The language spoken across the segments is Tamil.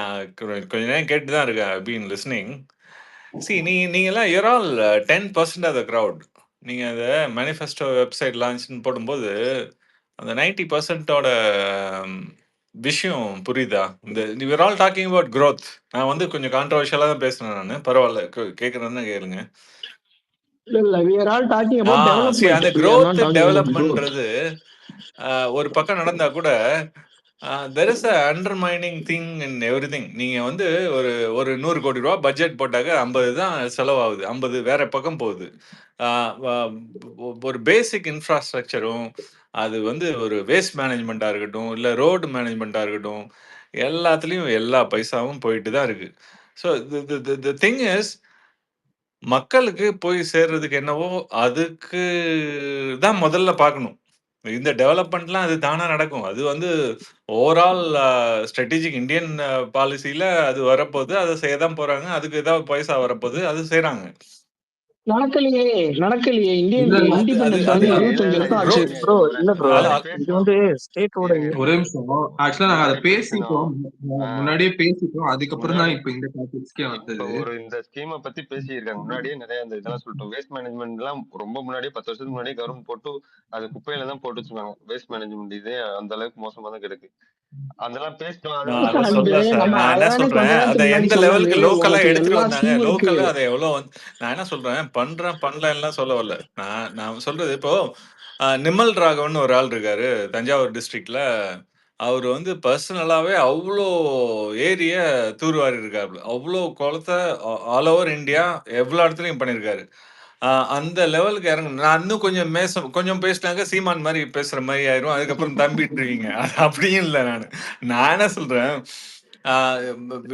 நான் கொஞ்ச நேரம் கேட்டு தான் இருக்கேன். I been listening. நீங்கலாம் your all 10% of the crowd. நீங்க அத மேனிஃபெஸ்டோ வெப்சைட் லான்ச்ன்னு போடும்போது, அந்த 90% விஷயம் புரியுதா? We are all talking about growth. நான் வந்து கொஞ்சம் கான்ட்ரோவர்ஷியலா தான் பேசுனேன் நானு. பரவால்ல. கேட்கறதுன்னா கேளுங்க. இல்ல we are all talking about development. அந்த We are not growth talking about growth. டெவலப்மென்ட்ன்றது ஒரு பக்கம் நடந்தா கூட there is a undermining thing in everything. நீங்க வந்து ஒரு ஒரு 100 கோடி ரூபா பட்ஜெட் போட்டாக்க 50 தான் செலவாகுது, 50 வேற பக்கம் போகுது. ஒரு பேசிக் இன்ஃப்ராஸ்ட்ரக்சரும், அது வந்து ஒரு வேஸ்ட் மேனேஜ்மெண்ட்டா இருக்கட்டும், இல்ல ரோடு மேனேஜ்மெண்ட்டா இருக்கட்டும், எல்லாத்துலயும் எல்லா பைசாவும் போயிட்டு தான் இருக்கு. ஸோ தி திங் இஸ், மக்களுக்கு போய் சேர்றதுக்கு என்னவோ அதுக்கு தான் முதல்ல பார்க்கணும். இந்த டெவலப்மெண்ட்லாம் அது தானா நடக்கும். அது வந்து ஓவரால் ஸ்ட்ராட்டஜிக் இந்தியன் பாலிசில அது வரப்போகுது. அத செய்ய தான் போறாங்க. அதுக்கு ஏதாவது பைசா வரப்போகுது. அது செய்றாங்க. நடக்கலையே நடக்கலையே. இந்தியன் இல்ல, இல்ல. இண்டிபெண்டன்ஸ் அது வந்து அது 25 வருஷம் ப்ரோ ஆச்சு. இருங்க, ப்ரோ ஒரு இல்ல ப்ரோ அது முன்னாடி இது பேசணும். வந்து ஸ்டேட்டோட இருங்க ஒரே நிமிஷம். ஆக்சுவலா நாங்க அதை முன்னாடி பேசிட்டோம். பேசணும். முன்னாடியே பேசிட்டோம். அதுக்கப்புறம் தான் முன்னாடி இப்ப இந்த டாபிக்ஸ்க்கே இப்ப வந்தது. ஒரு இந்த ஸ்கீமை பத்தி பேசியிருக்காங்க. முன்னாடியே நிறைய இந்த இதெல்லாம் சொல்லிட்டோம். வேஸ்ட் மேனேஜ்மெண்ட் எல்லாம் ரொம்ப முன்னாடியே 10 வருஷத்துக்கு முன்னாடியே கவர்மெண்ட் போட்டு அது குப்பையில தான் போட்டு வச்சிருக்காங்க. வேஸ்ட் மேனேஜ்மெண்ட் இதே அந்த அளவுக்கு மோசமா தான் கிடக்கு. அதெல்லாம் பேசிட்டோம். அதை நான் பத்தி அத அது சொல்லல சார். நம்ம நான் என்ன அதானே கொஞ்ச சொல்றேன், நேரத்துக்கு அத முன்னாடி எந்த சொன்னது. லெவலுக்கு லோக்கலா உனக்கு எடுத்துட்டு எல்லா வந்தாங்க. ஸ்கீமும் இருக்கு. லோக்கலா அத எவ்வளோ நான் என்ன சொல்றேன், பண்ணலன்னுலாம் சொல்ல வரல. நான் சொல்றது இப்போ நிமல் ராகவன் ஒரு ஆள் இருக்காரு தஞ்சாவூர் டிஸ்ட்ரிக்ட்ல. அவரு வந்து பர்சனலாவே அவ்ளோ ஏரிய தூர்வாரி இருக்காரு. அவ்ளோ குளத்த ஆல் ஓவர் இந்தியா எவ்வளோ இடத்துலயும் பண்ணியிருக்காரு. அந்த லெவலுக்கு இறங்கணும். நான் இன்னும் கொஞ்சம் பேசினாங்க சீமான் மாதிரி பேசுற மாதிரி ஆயிரும். அதுக்கப்புறம் தம்பிட்டுருவீங்க. அது அப்படியும் இல்லை. நான் என்ன சொல்றேன்,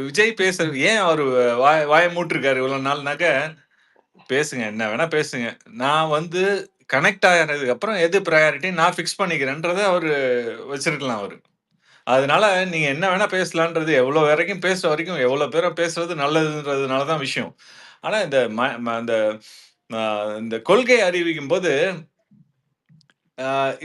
விஜய் பேசுறது ஏன் அவரு வாய மூட்டிருக்காரு இவ்வளவு நாள்னாக்க, பேசுங்க என்ன வேணா பேசுங்க. நான் வந்து கனெக்ட் ஆகிறதுக்கு அப்புறம் எது ப்ரையாரிட்டி நான் ஃபிக்ஸ் பண்ணிக்கிறேன்றதை அவரு வச்சிருக்கலாம் அவரு. அதனால நீங்க என்ன வேணா பேசலான்றது, எவ்வளவு வரைக்கும் பேசுற வரைக்கும் எவ்வளவு பேரை பேசுறது நல்லதுன்றதுனாலதான் விஷயம். ஆனா இந்த கொள்கை அறிவிக்கும் போது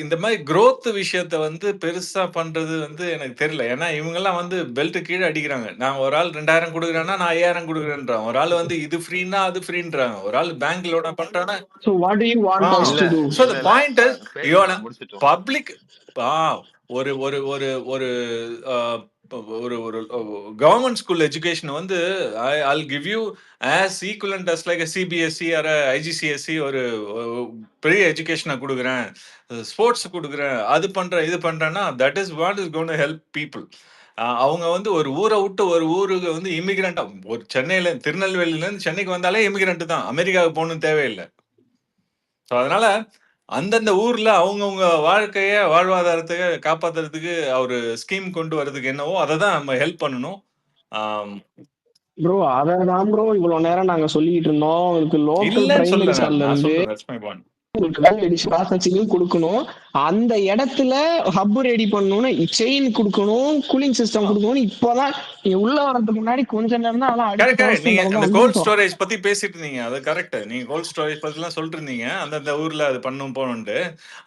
இந்த மாதிரி growth விஷயத்த வந்து பெருசா பண்றது வந்து எனக்கு தெரியல. ஏன்னா இவங்கெல்லாம் வந்து பெல்ட் கீழே அடிக்கிறாங்க. நான் ஒரு ஆள் 2000 கொடுக்குறேன்னா நான் 5000 கொடுக்குறேன்றான். ஒரு ஆள் வந்து இது ஃப்ரீன்னா அது ஃப்ரீன்றாங்க. ஒரு ஆள் பேங்க் லோனா பண்றானா. So what do you want us இல்ல to do? ஸோ இல்ல த இல்ல பாயிண்ட் பேசலாம் முடிச்சிட்டோம். பப்ளிக் ஒரு ஒரு ஒரு ஒரு ஒரு ஒரு கவர்மெண்ட் ஸ்கூல் எஜுகேஷன் வந்து I'll give you as equivalent as like a CBSE or IGCSE ஒரு பெரிய எஜுகேஷனை கொடுக்குறேன், ஸ்போர்ட்ஸ் கொடுக்குறேன், அது பண்றேன் இது பண்றேன்னா that is what is gonna help people. அவங்க வந்து ஒரு ஊரை விட்டு ஒரு ஊருக்கு வந்து இமிகிரண்டா, ஒரு சென்னையில திருநெல்வேலியில இருந்து சென்னைக்கு வந்தாலே இமிகிரண்ட் தான், அமெரிக்காவுக்கு போகணும்னு தேவையில்லை. ஸோ அதனால அந்தந்த ஊர்ல அவங்கவுங்க வாழ்க்கைய வாழ்வாதாரத்தை காப்பாத்துறதுக்கு அவரு ஸ்கீம் கொண்டு வர்றதுக்கு என்னவோ அதை தான் நம்ம ஹெல்ப் பண்ணணும். ப்ரோ அதான் ப்ரோ இவ்வளவு நேரம் நாங்க சொல்லிட்டு இருந்தோம். உங்களுக்கு லோக்கல் இல்லன்னு பிரைமரி சொல்ல ஸ்கூல்ல நான் இருந்து சொல்றேன், that's my point. ப்ராசஸிங்கும் கொடுக்கணும். அந்த இடத்துல ஹப் ரெடி பண்ணணும்னு செயின் கொடுக்கணும், கூலிங் சிஸ்டம் கொடுக்கணும். இப்பதான் நீங்க உள்ள வரதுக்கு முன்னாடி கொஞ்ச நேரம் தான் அதெல்லாம் கரெக்ட் அடிச்சு கரெக்ட். நீங்க அந்த வந்து கோல்ட் ஸ்டோரேஜ் பத்தி பேசிட்டு இருந்தீங்க, அது கரெக்ட். நீங்க கோல்ட் ஸ்டோரேஜ் பத்தி எல்லாம் சொல்லிட்டு இருந்தீங்க, அந்தந்த ஊர்ல அது பண்ணும் போகணும்ட்டு.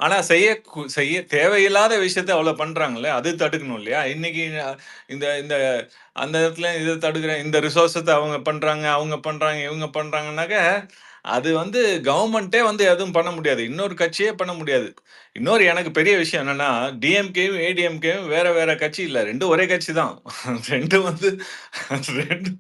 ஆனா செய்ய தேவையில்லாத விஷயத்த அவ்வளவு பண்றாங்களே, அது தடுக்கணும் இல்லையா? இன்னைக்கு இந்த இந்த அந்த இடத்துல இதை தடுக்கிறேன், இந்த ரிசோர்ஸத்தை அவங்க பண்றாங்க இவங்க பண்றாங்கன்னாக்க, அது வந்து கவர்மெண்ட்டே வந்து எதுவும் பண்ண முடியாது, இன்னொரு கட்சியே பண்ண முடியாது. இன்னொரு எனக்கு பெரிய விஷயம் என்னன்னா, டிஎம்கேயும் ஏடிஎம்கேயும் வேற வேற கட்சி இல்ல, ரெண்டும் ஒரே கட்சி தான். ரெண்டும் வந்து ரெண்டு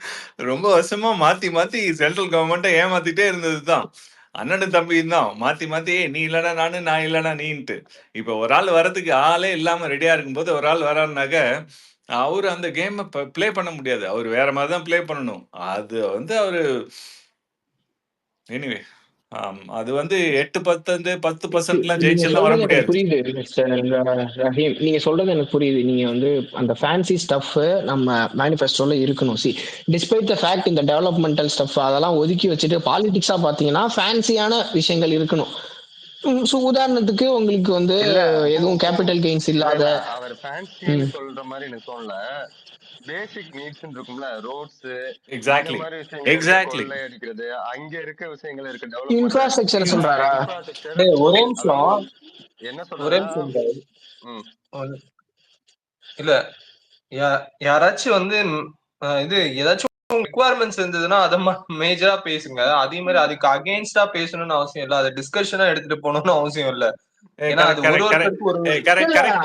ரொம்ப வருஷமா மாத்தி மாத்தி சென்ட்ரல் கவர்மெண்ட்டை ஏமாத்திட்டே இருந்ததுதான். அண்ணனு தம்பியும் தான் மாத்தி மாத்தி நீ இல்லைன்னா நானு, நான் இல்லைன்னா நீன்ட்டு. இப்ப ஒரு ஆள் வர்றதுக்கு ஆளே இல்லாம ரெடியா இருக்கும்போது ஒரு ஆள் வராருனாக்க, அவரு அந்த கேம் பிளே பண்ண முடியாது. அவர் வேற மாதிரி தான் பிளே பண்ணணும். அது வந்து அவரு எனிவே அது வந்து 8-10% நீங்க ஜெயிச்செல்லாம் வர சொல்றது எனக்கு முடியாது. புரியுது மிஸ்டர் ரஹீம். நீங்க சொல்றது எனக்கு புரியுது. நீங்க வந்து அந்த ஃபேன்சி ஸ்டஃப் நம்ம மேனிஃபெஸ்டோல இருக்கணும். சி டிஸ்பைட் த ஃபேக்ட் இந்த டெவலப்மெண்டல் ஸ்டஃப் அதெல்லாம் ஒதுக்கி வச்சுட்டு பாலிடிக்ஸா பாத்தீங்கன்னா ஃபேன்சியான விஷயங்கள் இருக்கணும். ஸோ உதாரணத்துக்கு உங்களுக்கு வந்து இல்ல எதுவும் கேபிட்டல் கெயின்ஸ் இல்லாத அவர் ஃபேன்சின்னு சொல்ற மாதிரி எனக்கு தோணல. பேசிக் நீட்ஸ் இருக்கும்ல, ரோட்ஸ் இந்த எக்ஸாக்ட்லி மாதிரி விஷயங்கள் இருக்க, எக்ஸாக்ட்லி கொள்ளை அடிக்கிறது, அங்க இருக்க விஷயங்கள் இருக்க, டெவலப்மெண்ட் இன்ஃப்ராஸ்ட்ரக்சர் சொல்றாரா? இன்ஃப்ராஸ்ட்ரக்சர். ஒரே நிமிஷம் என்ன ஒரே சொல்றேன்னா நிமிஷம் இல்ல யாராச்சும் வந்து இது ஏதாச்சும் ரிக்குவயர்மெண்ட்ஸ் இருந்ததுன்னா அதை மேஜரா பேசுங்க. அதே மாதிரி அதுக்கு அகெயின்ஸ்டா பேசணும்னு அவசியம் இல்ல, அதை டிஸ்கஷனா எடுத்துட்டு போகணும்னு அவசியம் இல்ல. ஏன்னா அது ஒரு ஒருத்தருக்கு ஒரு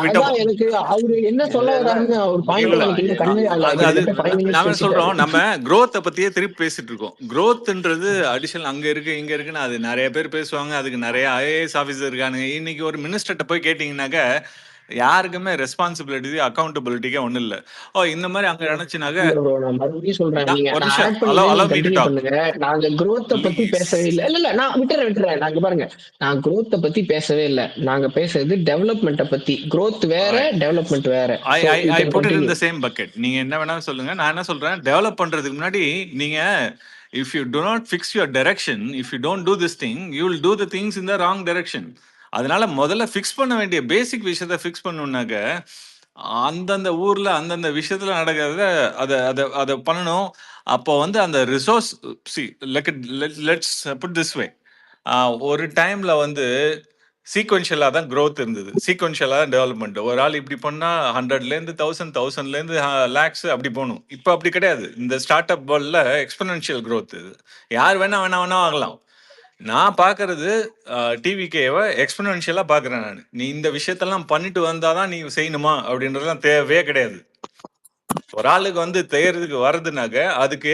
அதான் எனக்கு அவரு என்ன சொல்ல வராருன்னு ஒரு பாயிண்ட் எனக்கு இன்னும் கண்ணு நாம சொல்றோம், நம்ம growth பத்தியே திருப்பி பேசிட்டு இருக்கோம். growthன்றது அடிஷனல் அங்க இருக்கு இங்க இருக்குன்னு அது நிறைய பேர் பேசுவாங்க. அதுக்கு நிறைய ஐஏஎஸ் ஆபீசர் இருக்கானுங்க. இன்னைக்கு ஒரு மினிஸ்டர்கிட்ட போய் கேட்டீங்கன்னாக்க யாருக்குமே ரெஸ்பான்சிபிலிட்டி அக்கௌண்டபிலிட்டிக்கே ஒண்ணும் இல்ல. இந்த மாதிரி அங்க நினைச்சுனாக்க நான் மறுபடியும் சொல்றேன், நீங்க ஒரு நான் நிமிஷம் ஆட் பண்ணி allow me to continue talk. பண்ணுங்க. நாங்க growth பத்தி பேசவே இல்ல. இல்ல நான் விட்டுறேன். நாங்க பாருங்க, நான் growth பத்தி பேசவே இல்ல. நாங்க பேசுறது டெவலப்மெண்ட்ட பத்தி. growth வேற, டெவலப்மெண்ட் வேற. I put it in the same bucket. நீங்க என்ன வேணாலும் சொல்லுங்க. நான் என்ன சொல்றேன், டெவலப் பண்றதுக்கு முன்னாடி நீங்க if you do not fix your direction, if you don't do this thing, you will do the things in the wrong direction. அதனால முதல்ல ஃபிக்ஸ் பண்ண வேண்டிய பேசிக் விஷயத்த ஃபிக்ஸ் பண்ணணும்னாக்க அந்தந்த ஊர்ல அந்தந்த விஷயத்துல நடக்கிறத அதை அதை அதை பண்ணணும். அப்போ வந்து அந்த resource let's put this way. ஒரு டைம்ல வந்து சீக்வென்ஷியலாக தான் growth இருந்தது, சீக்வென்ஷியலாக தான் டெவலப்மெண்ட். ஒரு ஆள் இப்படி பண்ணால் 100லேருந்து 1000, 1000லேருந்து லேக்ஸ் அப்படி போகணும். இப்போ அப்படி கிடையாது. இந்த ஸ்டார்ட் அப் வேர்ல்டில் எக்ஸ்பனன்ஷியல் growth இது. யார் வேணா ஆகலாம். நான் பார்க்கறது டிவிகேவை எக்ஸ்பனன்ஷியலாக பார்க்குறேன். நான் நீ இந்த விஷயத்தெல்லாம் பண்ணிட்டு வந்தாதான் நீ செய்யணுமா அப்படின்றதுலாம் தேவையே கிடையாது. ஒரு ஆளுக்கு வந்து தேர்றதுக்கு வர்றதுனாக்க அதுக்கு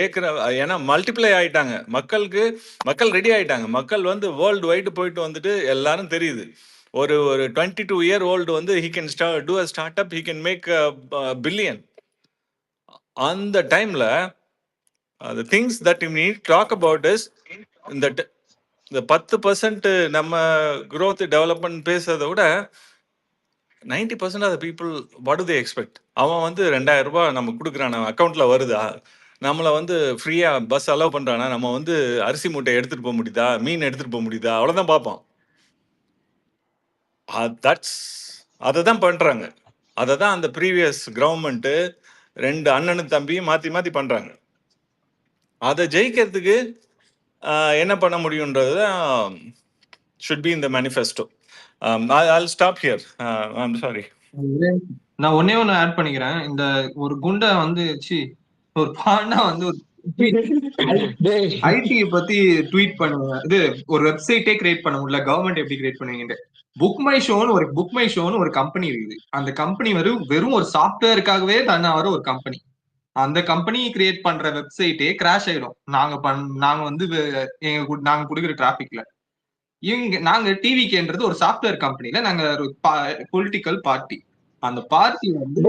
ஏன்னா மல்டிப்ளை ஆயிட்டாங்க, மக்கள் ரெடி ஆயிட்டாங்க. மக்கள் வந்து வேர்ல்டு வைடு போயிட்டு வந்துட்டு எல்லாரும் தெரியுது. ஒரு 22 year old வந்து he can do a startup, he can make a billion. அந்த டைம்ல the things that you need to talk about is இந்த 10% நம்ம growth development பேசுறதை விட 90% of the people, what do they expect? அவன் வந்து 2000 ரூபாய் நம்ம கொடுக்குறான், நம்ம அக்கௌண்ட்ல வருதா, நம்மளை வந்து ஃப்ரீயா பஸ் அலோவ் பண்றானா, நம்ம வந்து அரிசி மூட்டை எடுத்துட்டு போக முடியுதா, மீன் எடுத்துட்டு போக முடியுதா, அவ்வளவுதான் பார்ப்போம். அதை தான் பண்றாங்க. அதை தான் அந்த ப்ரீவியஸ் கவர்மெண்ட் 2 அண்ணனும் தம்பியும் மாத்தி மாத்தி பண்றாங்க. அதை ஜெயிக்கிறதுக்கு என்ன பண்ண முடியும்ன்றது தான் should be in the manifesto. I'll stop here. I'm sorry. நான் ஒன்னே ஒண்ணு ஆட் பண்ணிக்கிறேன். இந்த ஒரு குண்டை வந்து ஒரு பாண்டா வந்து ஒரு ஐடி பத்தி ட்வீட் பண்ணுங்க. இது ஒரு வெப்சைட்டே கிரியேட் பண்ண முடியல, கவர்மெண்ட் எப்படி கிரியேட் பண்ணுவீங்க? புக் மை ஷோன்னு ஒரு கம்பெனி இருக்குது. அந்த கம்பெனி வெறும் ஒரு சாஃப்ட்வேருக்காகவே தன்னாவர ஒரு கம்பெனி. அந்த கம்பெனி கிரியேட் பண்ற வெப்சைட்டே கிராஷ் ஆயிடும் நாங்க வந்து நாங்க கொடுக்குற டிராபிக்ல. நாங்க டிவிகேன்றது ஒரு சாஃப்ட்வேர் கம்பெனில நாங்க ஒரு பொலிட்டிக்கல் பார்ட்டி. அந்த பார்ட்டி வந்து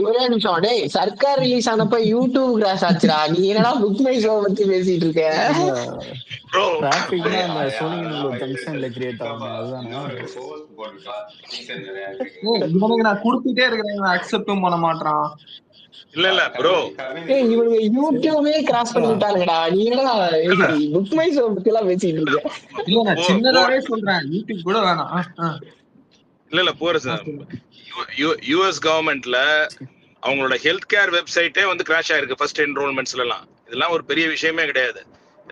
ஒரே நிமிஷம், டேய் சர்க்கார் ரிலீஸ் ஆனப்ப யூடியூப் கிராஷ் ஆச்சுடா. நீ என்னடா புக் மை ஷோ பத்தி பேசிட்டு இருக்க? டிராபிக்னா அந்த சோனிங்கனோட ஜங்ஷன்ல கிரியேட் ஆகும். அதுதானே இவனுக்கு நான் கொடுத்துட்டே இருக்கிறேன், அக்செப்டும் பண்ண மாட்டான். இல்ல ப்ரோ, இவனுங்க யூடியூபே கிராஸ் பண்ணிட்டானுங்கடா. நீ என்னடா புக் மை ஷோ பத்தி எல்லாம் பேசிட்டு இருக்க? இல்ல நான் சின்னதாவே சொல்றேன், யூடியூப் கூட வேணாம். இல்ல போறேன். யுஎஸ் கவர்மெண்ட்ல அவங்களோட ஹெல்த் கேர் வெப்சைட்டே வந்து கிராஷ் ஆயிருக்கு ஃபர்ஸ்ட் என்ரோல்மெண்ட்ஸ்ல எல்லாம். இதெல்லாம் ஒரு பெரிய விஷயமே கிடையாது.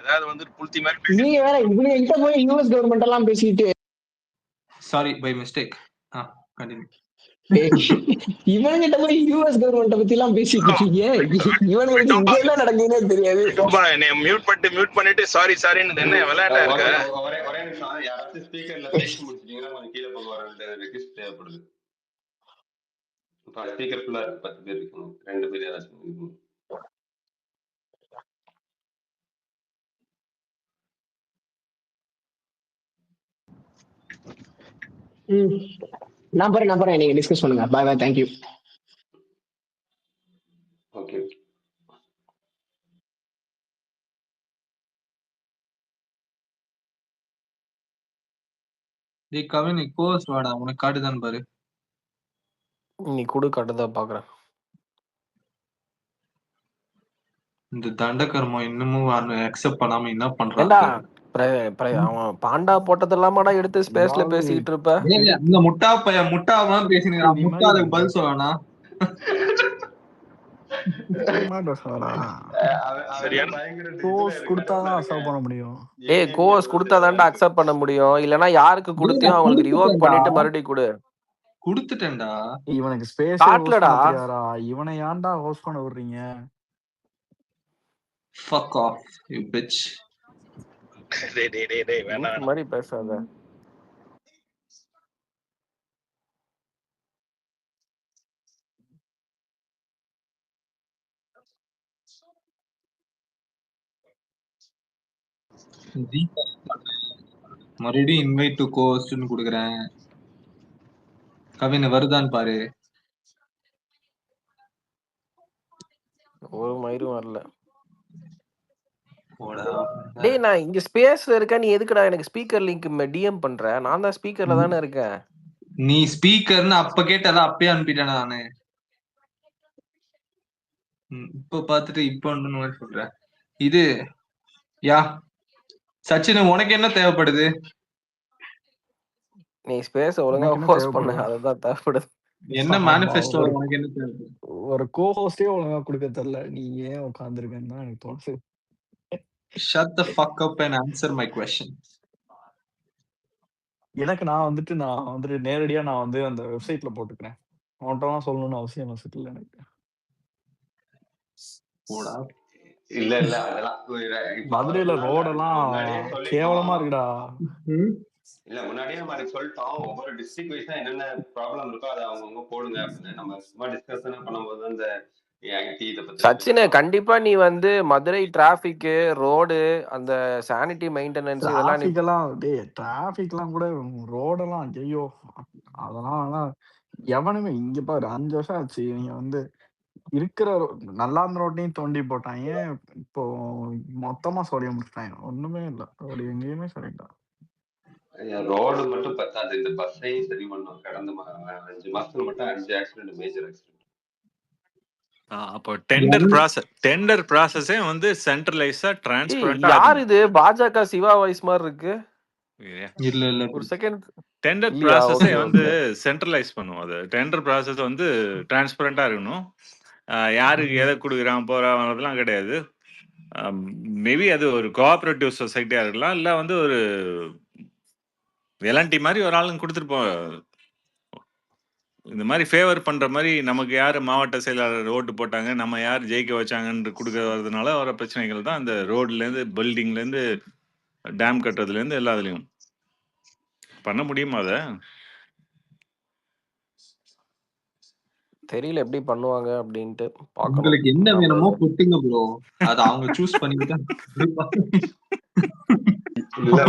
ஏதாவது வந்து புல்தி மாதிரி நீ வேற இவங்க கிட்ட போய் யுஎஸ் கவர்மெண்ட் எல்லாம் பேசிட்டு, சாரி பை மிஸ்டேக். கண்டினியூ. இவன்கிட்ட போய் யுஎஸ் கவர்மெண்ட் பத்தி எல்லாம் பேசிட்டு இருக்கீங்க. இவனுக்கு இங்க என்ன நடக்குதுன்னே தெரியாது. மியூட் பண்ணிட்டு சாரின்னு என்ன விளையாட்டா இருக்கு? ஒரே நிமிஷம், யாராச்சும் ஸ்பீக்கர்ல பேசி முடிச்சிட்டீங்கன்னா கொஞ்சம் கீழே போக வர ரெக்வெஸ்ட் தேவைப்படுது. ஸ்பீக்கர் ஃபுல்லா இருக்கு, 10 பேர் இருக்கணும், 2 பேர் யாராச்சும் இருக்கணும். நான் போறேன், நீங்க டிஸ்கஸ் பண்ணுங்க. Bye bye, thank you. Okay. Kavin நீ கோர்ஸ் வாடா, உனக்கு காட்டுதான் பாரு. நீ கூட காட்டுதான் பாக்குறேன். இந்த தண்டகர்மம் இன்னமும் அக்செப்ட் பண்ணாம என்ன பண்றாங்க? அவன் பாண்டா போட்டது இல்லாமடா எடுத்து ஸ்பேஸ்ல பேசிட்டு இருப்ப. இந்த முட்டாவன் பேசினீங்க, முட்டாத பதில் சொல்லணும். கோர்ஸ் கொடுத்தாதான்டா அக்செப்ட் பண்ண முடியும். இல்லனா யாருக்கு கொடுத்தியோ அவங்களுக்கு ரிவோக் பண்ணிட்டு மறுபடியும் கொடு. குடுத்துட்டேன்டா. இவனுக்கு ஸ்பேஸ் காட்டலடா. இவனை ஏன்டா ஹோஸ்ட் பண்ண விடுறீங்க? Fuck off, you bitch. டேய் வேணாம் லூசு மாதிரி பேசாத. மறுபடியும் இன்வைட் டு கோஸ்ட்னு கொடுக்குறேன். கவின் வருதான்னு பாரு. ஒரு மயிரும் வரல. போடா. டேய் நான் இங்க ஸ்பேஸ்ல இருக்கேன், நீ எதுக்குடா எனக்கு ஸ்பீக்கர் லிங்க் டிஎம் பண்ற? நான் தான் ஸ்பீக்கர்ல தானே இருக்கேன். நீ ஸ்பீக்கர்னு அப்ப கேட்டதா அப்பயே அனுப்பிட்டேன் நானு. இப்ப பாத்துட்டு இப்ப ஒண்ணு சொல்றேன். இது யா சச்சின் உனக்கு என்ன தேவைப்படுது? நீ ஸ்பேஸ் ஒழுங்கா எனக்கு என்ன ஹோஸ்ட் பண்ண, தேவைப்படுதா? அதுதான் தேவைப்படுது. என்ன ஆமா, மேனிஃபெஸ்டோ ஒரு உனக்கு என்ன தேவைப்படுது? ஒரு கோஹோஸ்டே ஒழுங்கா கொடுக்க தெரியல. நீ ஏன் உட்காந்துருக்கேன்னு தான் எனக்கு தோணுது. Shut the fuck up and answer my question. எனக்கு நான் வந்துட்டு நேரடியா நான் வந்து அந்த வெப்சைட்ல போட்டுக்கிறேன். உன்கிட்டலாம் சொல்லணும்னு அவசியம் இல்லை எனக்கு. போடா. இல்ல அதெல்லாம் இப்போ மதுரையில ரோடெல்லாம் முன்னாடியே கேவலமா சொல்லிட்டோம். இருக்குடா. இல்ல முன்னாடியே நம்ம சொல்லிட்டோம், ஒவ்வொரு டிஸ்ட்ரிக்ட் வைஸா என்னென்ன ப்ராப்ளம் இருக்கோ அதை அவங்கவுங்க போடுங்க அப்படின்னு. நம்ம சும்மா டிஸ்கஷன் பண்ணும்போது அந்த ஐடி இதை பத்தி சச்சினே கண்டிப்பா நீ வந்து மதுரை டிராபிக், ரோடு, அந்த சானிட்டி மெயின்டெனன்ஸ் இதெல்லாம் நீ டிராபிக் எல்லாம் டிராபிக் எல்லாம் கூட ரோடெல்லாம் ஐயோ அதெல்லாம் எவனுமே இங்க பாரு 5 வருஷம் ஆச்சு. நீங்க வந்து இருக்கிற நல்லா இருந்த ரோட்டையும் தோண்டி போட்டாங்க. இப்போ மொத்தமா சொல்லிய முடிச்சிட்டாங்க. ஒண்ணுமே இல்லை, ரோடு எங்கேயுமே சரியில்லை. ரோடு மட்டும் பத்தாது, இந்த பஸ்ஸையும் சரி பண்ணும். கடந்த 5 மாசத்துல மட்டும் 5 ஆக்சிடென்ட், மேஜர் ஆக்சிடென்ட். அப்போ டெண்டர் ப்ராசஸே வந்து சென்ட்ரலைஸா டிரான்ஸ்பரண்டா யார் இது? பாஜக சிவா வாய்ஸ் மாதிரி இருக்கு. இல்ல ஒரு செகண்ட். டெண்டர் ப்ராசஸே வந்து சென்ட்ரலைஸ் பண்ணும். அது டெண்டர் ப்ராசஸ் வந்து டிரான்ஸ்பரண்டா இருக்கணும். யாருக்கு எதை கொடுக்குறான் போறான் அதெல்லாம் கிடையாது. மேபி அது ஒரு கோஆபரேட்டிவ் சொசைட்டியா இருக்கலாம், இல்ல வந்து ஒரு எல்என்டி மாதிரி ஒரு ஆளுங்க கொடுத்துருப்போம். இந்த மாதிரி ஃபேவர் பண்ற மாதிரி நமக்கு யார் மாவட்ட செயலாளர் ஓட்டு போட்டாங்க, நம்ம யார் ஜெயிக்க வச்சாங்கன்னு கொடுக்கறதுனால வர பிரச்சனைகள் தான் இந்த ரோட்லேருந்து, பில்டிங்லேருந்து, டேம் கட்டுறதுலேருந்து எல்லாத்துலேயும். பண்ண முடியுமா? அதை தெரியல எப்படி பண்ணுவாங்க அப்படின்ட்டு பார்க்கணும். உங்களுக்கு என்ன வேணுமோ கொடுத்துங்க ப்ரோ, அது அவங்க சூஸ் பண்ணிக்கிட்டா. இல்ல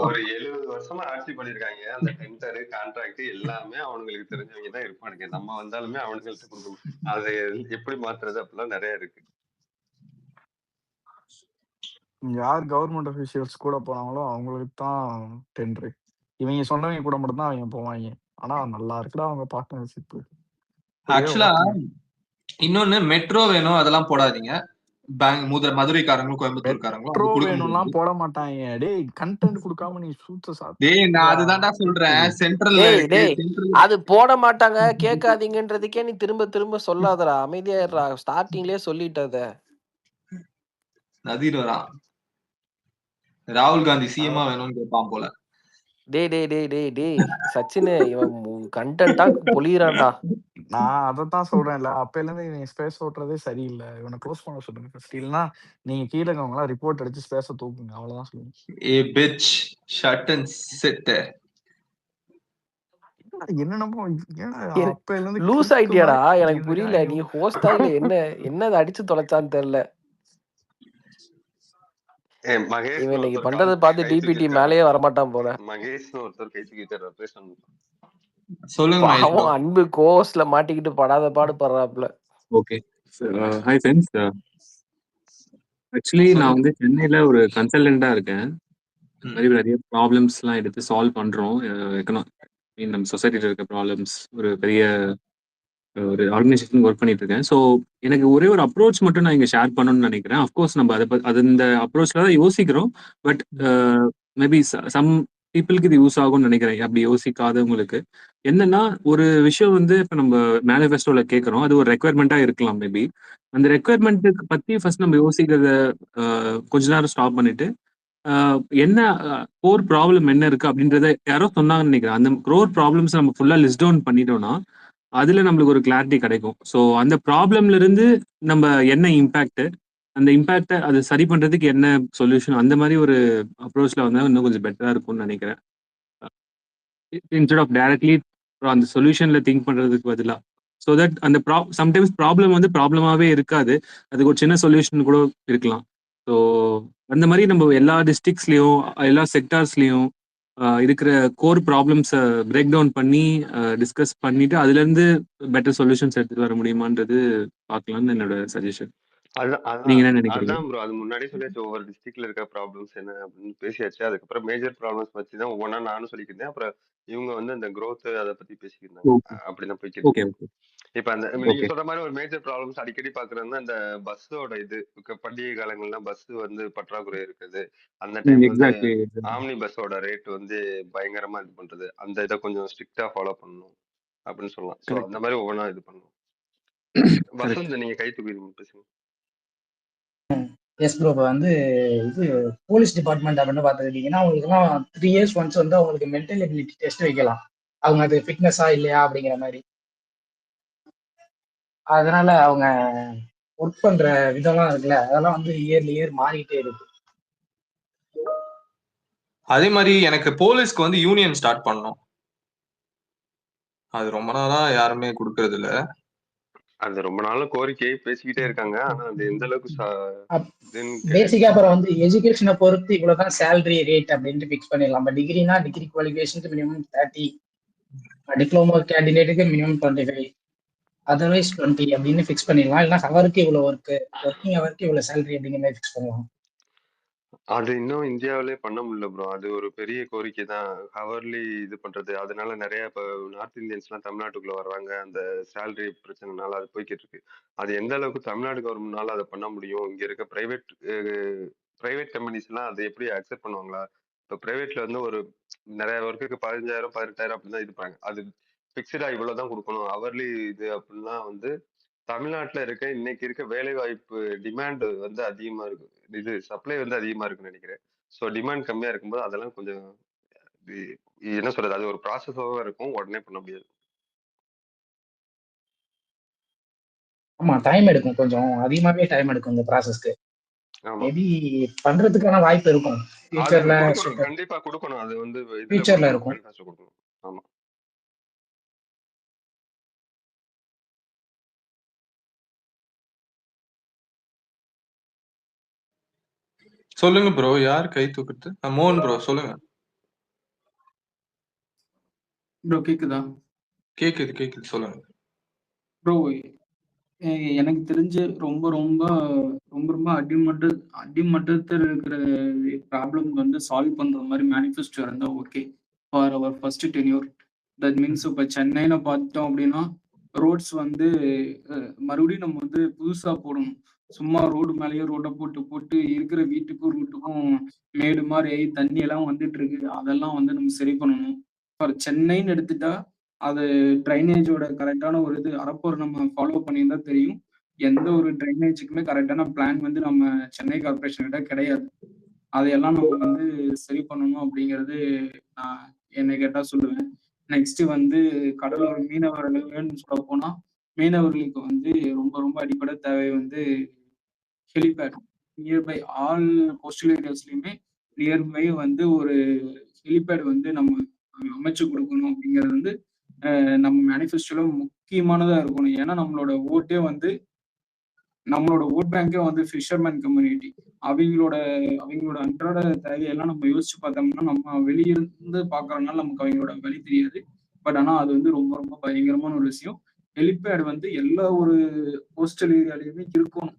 ஒரு 70 வருஷமா ஆட்சி பண்ணிருக்காங்க. அந்த டெண்டர் கான்ட்ராக்ட் எல்லாமே அவங்களுக்கு தெரிஞ்சவங்க தான் இருப்பானுங்க. நம்ம வந்தாலுமே அவனுங்கள்ட்ட கொடுக்கணும். அதை எப்படி மாத்துறது அப்படிலாம் நிறைய இருக்கு. யார் கவர்மெண்ட் அபிஷியல்ஸ் கூட போனாங்களோ அவங்களுக்கு தான் டெண்டர். இவங்க சொன்னவங்க கூட மட்டும் தான் அவங்க போவாங்க. ஆனா நல்லா இருக்குடா அவங்க பார்ட்னர்ஷிப். ஆக்சுவலா இன்னொன்னு மெட்ரோ வேணும் அதெல்லாம் போடாதீங்க. மதுரைக்காரங்களும் கோயம்புத்தூர்காரங்களும் வேணும்லாம் போட மாட்டாங்க. டேய் கண்டென்ட் கொடுக்காம நீ சூத்த சாப்பிட்டு. டேய் நான் அதுதான்டா சொல்றேன். சென்ட்ரல்ல அது போட மாட்டாங்க கேட்காதீங்கன்றதுக்கே நீ திரும்ப திரும்ப சொல்லாதடா, அமைதியா இருடா. ஸ்டார்டிங்லயே சொல்லிட்டத. நதீர் வரான். ராகுல் காந்தி சிஎம்மா வேணும்னு கேட்பான் போல. டேய் சச்சின் இவன் கண்டென்ட்டா பொலியறான்டா. நான் அதத்தான் சொல்றேன்ல, அப்பையில இருந்து இவன் ஸ்பேஸ் ஓட்டுறதே சரியில்லை. இவனை க்ளோஸ் பண்ண சொல்லுங்க ஃபர்ஸ்ட். இல்லைன்னா நீங்க கீழே இருக்கவங்களாம் ரிப்போர்ட் அடிச்சு ஸ்பேஸை தூக்குங்க, அவ்வளவுதான் சொல்லுங்க. ஏ பிட்ச் ஷட் அண்ட் சிட். என்னென்னமோ அப்பையில இருந்து லூஸ் ஐடியாடா, எனக்கு புரியல. நீ ஹோஸ்டா இல்ல என்னது அடிச்சு தொலைச்சான்னு தெரியல. மகேஷ் இன்னைக்கு பண்றதை பார்த்து டிபிடி மேலேயே வரமாட்டான் போல. மகேஷ் ஒருத்தர் கை தூக்கிட்டாரு. சொல்லுங்க. அவன் அன்பு கோஸ்ட்ல மாட்டிக்கிட்டு படாத பாடு படுறாப்ல. Okay hi friends. ஆக்சுவலி நான் வந்து சென்னையில ஒரு கன்சல்டண்டா இருக்கேன். நிறைய ப்ராப்ளம்ஸ்லாம் எடுத்து சால்வ் பண்றோம். நம்ம சொசைட்டில இருக்க ப்ராப்ளம்ஸ் ஒரு பெரிய ஒரு ஆர்கனைசேஷன் ஒர்க் பண்ணிட்டு இருக்கேன். ஸோ எனக்கு ஒரே ஒரு அப்ரோச் மட்டும் நான் இங்கே ஷேர் பண்ணணும்னு நினைக்கிறேன். அஃப்கோர்ஸ் நம்ம அது இந்த அப்ரோச்ல தான் யோசிக்கிறோம். பட் மேபி சம் பீப்புளுக்கு இது யூஸ் ஆகும்னு நினைக்கிறேன். அப்படி யோசிக்காதவங்களுக்கு என்னன்னா, ஒரு விஷயம் வந்து இப்போ நம்ம மேனிஃபெஸ்டோல கேட்குறோம், அது ஒரு ரெக்குயர்மெண்ட்டா இருக்கலாம். மேபி அந்த ரெக்குயர்மெண்ட்டுக்கு பத்தி ஃபர்ஸ்ட் நம்ம யோசிக்கிறத கொஞ்ச நேரம் ஸ்டாப் பண்ணிட்டு என்ன கோர் ப்ராப்ளம் என்ன இருக்கு அப்படின்றத யாரோ சொன்னாங்கன்னு நினைக்கிறேன். அந்த கோர் ப்ராப்ளம்ஸ் நம்ம ஃபுல்லா லிஸ்ட் டவுன் பண்ணிட்டோம்னா அதுல நம்மளுக்கு ஒரு கிளாரிட்டி கிடைக்கும். ஸோ அந்த ப்ராப்ளம்ல இருந்து நம்ம என்ன இம்பாக்ட், அந்த இம்பாக்டை அது சரி பண்றதுக்கு என்ன சொல்யூஷன், அந்த மாதிரி ஒரு அப்ரோச்ல வந்தா இன்னும் கொஞ்சம் பெட்டரா இருக்கும்னு நினைக்கிறேன். இன்ஸ்டெட் ஆஃப் டைரக்ட்லி அந்த சொல்யூஷன்ல திங்க் பண்றதுக்கு பதிலா. ஸோ தட் அந்த சம்டைம்ஸ் ப்ராப்ளம் வந்து ப்ராப்ளமாவே இருக்காது, அதுக்கு ஒரு சின்ன சொல்யூஷன் கூட இருக்கலாம். ஸோ அந்த மாதிரி நம்ம எல்லா டிஸ்ட்ரிக்ட்ஸ்லயும் எல்லா செக்டார்ஸ்லயும் இருக்கிற கோர் ப்ராப்ளம்ஸை பிரேக் டவுன் பண்ணி டிஸ்கஸ் பண்ணிட்டு அதுல இருந்து பெட்டர் சொல்யூஷன்ஸ் எடுத்துட்டு வர முடியுமான்றது பார்க்கலாம்னு என்னோட சஜஷன். நீங்க என்ன நினைக்கிறீங்க? அதுதான் ப்ரோ, அது முன்னாடி சொல்லியாச்சு, ஒவ்வொரு டிஸ்ட்ரிக்ட்ல இருக்க ப்ராப்ளம்ஸ் என்ன அப்படின்னு பேசியாச்சு. அதுக்கப்புறம் மேஜர் ப்ராப்ளம்ஸ் வச்சு தான் ஒவ்வொன்றா நானும் சொல்லிக்கிட்டேன். அப்புறம் இவங்க வந்து அந்த growth அதை பத்தி பேசிக்கிட்டாங்க. அப்படிதான் போய்க்கிட்டு ஓகே இருக்கு. இப்ப அந்த நீங்க சொல்ற மாதிரி ஒரு மேஜர் ப்ராப்ளம்ஸ் அடிக்கடி பாக்குறதுன்னா இந்த பஸ்ஸோட இது பண்டிகை காலங்கள்லாம் பஸ் வந்து பற்றாக்குறை இருக்குது. அந்த டைம்ல வந்து எக்ஸாக்ட்லி. ஆம்னி பஸ்ஸோட ரேட் வந்து பயங்கரமா இது பண்றது, அந்த இதை கொஞ்சம் ஸ்ட்ரிக்டா ஃபாலோ பண்ணணும் அப்படின்னு சொல்லலாம். ஸோ அந்த மாதிரி ஒவ்வொன்றா இது பண்ணணும். வசந்த், நீங்க கை தூக்கி பேசுங்க. Yes bro. இப்போ வந்து இது போலீஸ் டிபார்ட்மெண்ட் அப்படின்னு பார்த்துக்கிட்டிங்கன்னா அவங்களுக்குலாம் 3 years ஒன்ஸ் வந்து அவங்களுக்கு மென்டல் எபிலிட்டி டெஸ்ட் வைக்கலாம், அவங்க அது ஃபிட்னஸா இல்லையா அப்படிங்கிற மாதிரி. அதனால அவங்க ஒர்க் பண்ற விதம்லாம் இருக்குல்ல, அதெல்லாம் வந்து இயர் மாறிக்கிட்டே இருக்கு. அதே மாதிரி எனக்கு போலீஸ்க்கு வந்து யூனியன் ஸ்டார்ட் பண்ணோம், அது ரொம்ப நாளா யாருமே கொடுக்கறது இல்ல. அது ரொம்ப நாள் கோரிக்கை பேசிக்கிட்டே இருக்காங்க, ஆனா அது எந்த அளவுக்கு பேசிக்கா அப்புறம் வந்து எஜுகேஷனை பொறுத்து இவ்வளவுதான் சேலரி ரேட் அப்படின்ட்டு ஃபிக்ஸ் பண்ணிடலாம். நம்ம டிகிரினா டிகிரி குவாலிஃபிகேஷனுக்கு மினிமம் 30, டிப்ளமோ கேண்டிடேட்டுக்கு மினிமம் 25, அதர்வைஸ் 20 அப்படின்னு ஃபிக்ஸ் பண்ணிடலாம். இல்லைன்னா ஹவருக்கு இவ்வளவு ஒர்க்கிங் ஹவருக்கு இவ்வளவு சேலரி அப்படிங்கிற மாதிரி ஃபிக்ஸ் பண்ணலாம். அது இன்னும் இந்தியாவிலே பண்ண முடியல ப்ரோ. அது ஒரு பெரிய கோரிக்கை தான், ஹவர்லி இது பண்றது. அதனால நிறைய இப்ப நார்த் இந்தியன்ஸ் எல்லாம் தமிழ்நாட்டுக்குள்ள வர்றாங்க, அந்த சேலரி பிரச்சனைனால அது போய்கிட்டு இருக்கு. அது எந்த அளவுக்கு தமிழ்நாடு கவர்மெண்ட்னால அதை பண்ண முடியும், இங்க இருக்க பிரைவேட் கம்பெனிஸ் எல்லாம் அதை எப்படி அக்செப்ட் பண்ணுவாங்களா? இப்ப பிரைவேட்ல வந்து ஒரு நிறைய ஒர்க்குக்கு 15,000 18,000 அப்படிதான் இருப்பாங்க. அது பிக்சடா இவ்வளவுதான் கொடுக்கணும் ஹவர்லி இது அப்படின்னா வந்து தமிழ்நாட்டுல இருக்க இன்னைக்கு இருக்க வேலை வாய்ப்பு டிமாண்ட் வந்து அதிகமா இருக்கு, இது சப்ளை வந்து அதிகமா இருக்குன்னு நினைக்கிறேன். ஸோ டிமாண்ட் கம்மியா இருக்கும்போது அதெல்லாம் கொஞ்சம் என்ன சொல்றது, அது ஒரு ப்ராசஸாக இருக்கும், உடனே பண்ண முடியாது. ஆமா, டைம் எடுக்கும், கொஞ்சம் அதிகமாவே டைம் எடுக்கும் இந்த ப்ராசஸ்க்கு. மேபி பண்றதுக்கான வாய்ப்பு இருக்கும் ஃபியூச்சர்ல, கண்டிப்பா கொடுக்கணும். அது வந்து ஃபியூச்சர்ல இருக்கும். கொடுக்கணும். ஆமா. சொல்லுங்க ப்ரோ, யார் கை தூக்குறது? மோகன் ப்ரோ சொல்லுங்க. ப்ரோ கேக்குதா? கேக்குது சொல்லுங்க ப்ரோ. எனக்கு தெரிஞ்சு ரொம்ப ரொம்ப ரொம்ப ரொம்ப அடிமட்டத்தில் இருக்கிற ப்ராப்ளம் வந்து சால்வ் பண்ற மாதிரி மேனிஃபெஸ்டோ இருந்தா okay for our first tenure. That means இப்போ சென்னைன்னு பார்த்தோம் அப்படின்னா ரோட்ஸ் வந்து மறுபடியும் நம்ம வந்து புதுசா போடணும். சும்மா ரோடு மேலேயே ரோட்டை போட்டு இருக்கிற வீட்டுக்கும் ரூட்டுக்கும் மேடு மாதிரி தண்ணி எல்லாம் வந்துட்டு இருக்கு, அதெல்லாம் வந்து நம்ம சரி பண்ணணும். ஃபார் சென்னைன்னு எடுத்துட்டா அது ட்ரைனேஜோட கரெக்டான ஒரு இது அறப்போர் நம்ம ஃபாலோ பண்ணியிருந்தா தெரியும். எந்த ஒரு ட்ரைனேஜுக்குமே கரெக்டான பிளான் வந்து நம்ம சென்னை கார்பரேஷன் கிட்ட கிடையாது. அதையெல்லாம் நம்ம வந்து சரி பண்ணணும் அப்படிங்கிறது நான் என்னை கேட்டா சொல்லுவேன். நெக்ஸ்ட் வந்து கடலோர மீனவர்கள்னு சொல்ல போனா மீனவர்களுக்கு வந்து ரொம்ப ரொம்ப அடிப்படை தேவை வந்து ஹெலிபேட். நியர்பை ஆல் கோஸ்டல் ஏரியாஸ்லயுமே நியர்பை வந்து ஒரு ஹெலிபேட் வந்து நம்ம அமைச்சு கொடுக்கணும் அப்படிங்கிறது வந்து நம்ம மேனிஃபெஸ்டோல முக்கியமானதா இருக்கணும். ஏன்னா நம்மளோட ஓட் பேங்கே வந்து ஃபிஷர்மேன் கம்யூனிட்டி. அவங்களோட அன்றாட தேவையெல்லாம் நம்ம யோசிச்சு பார்த்தோம்னா நம்ம வெளியிருந்து பாக்குறதுனால நமக்கு அவங்களோட வழி தெரியாது. பட் ஆனா அது வந்து ரொம்ப ரொம்ப பயங்கரமான ஒரு விஷயம். ஹெலிபேட் வந்து எல்லா ஒரு கோஸ்டல் ஏரியாலையுமே இருக்கணும்.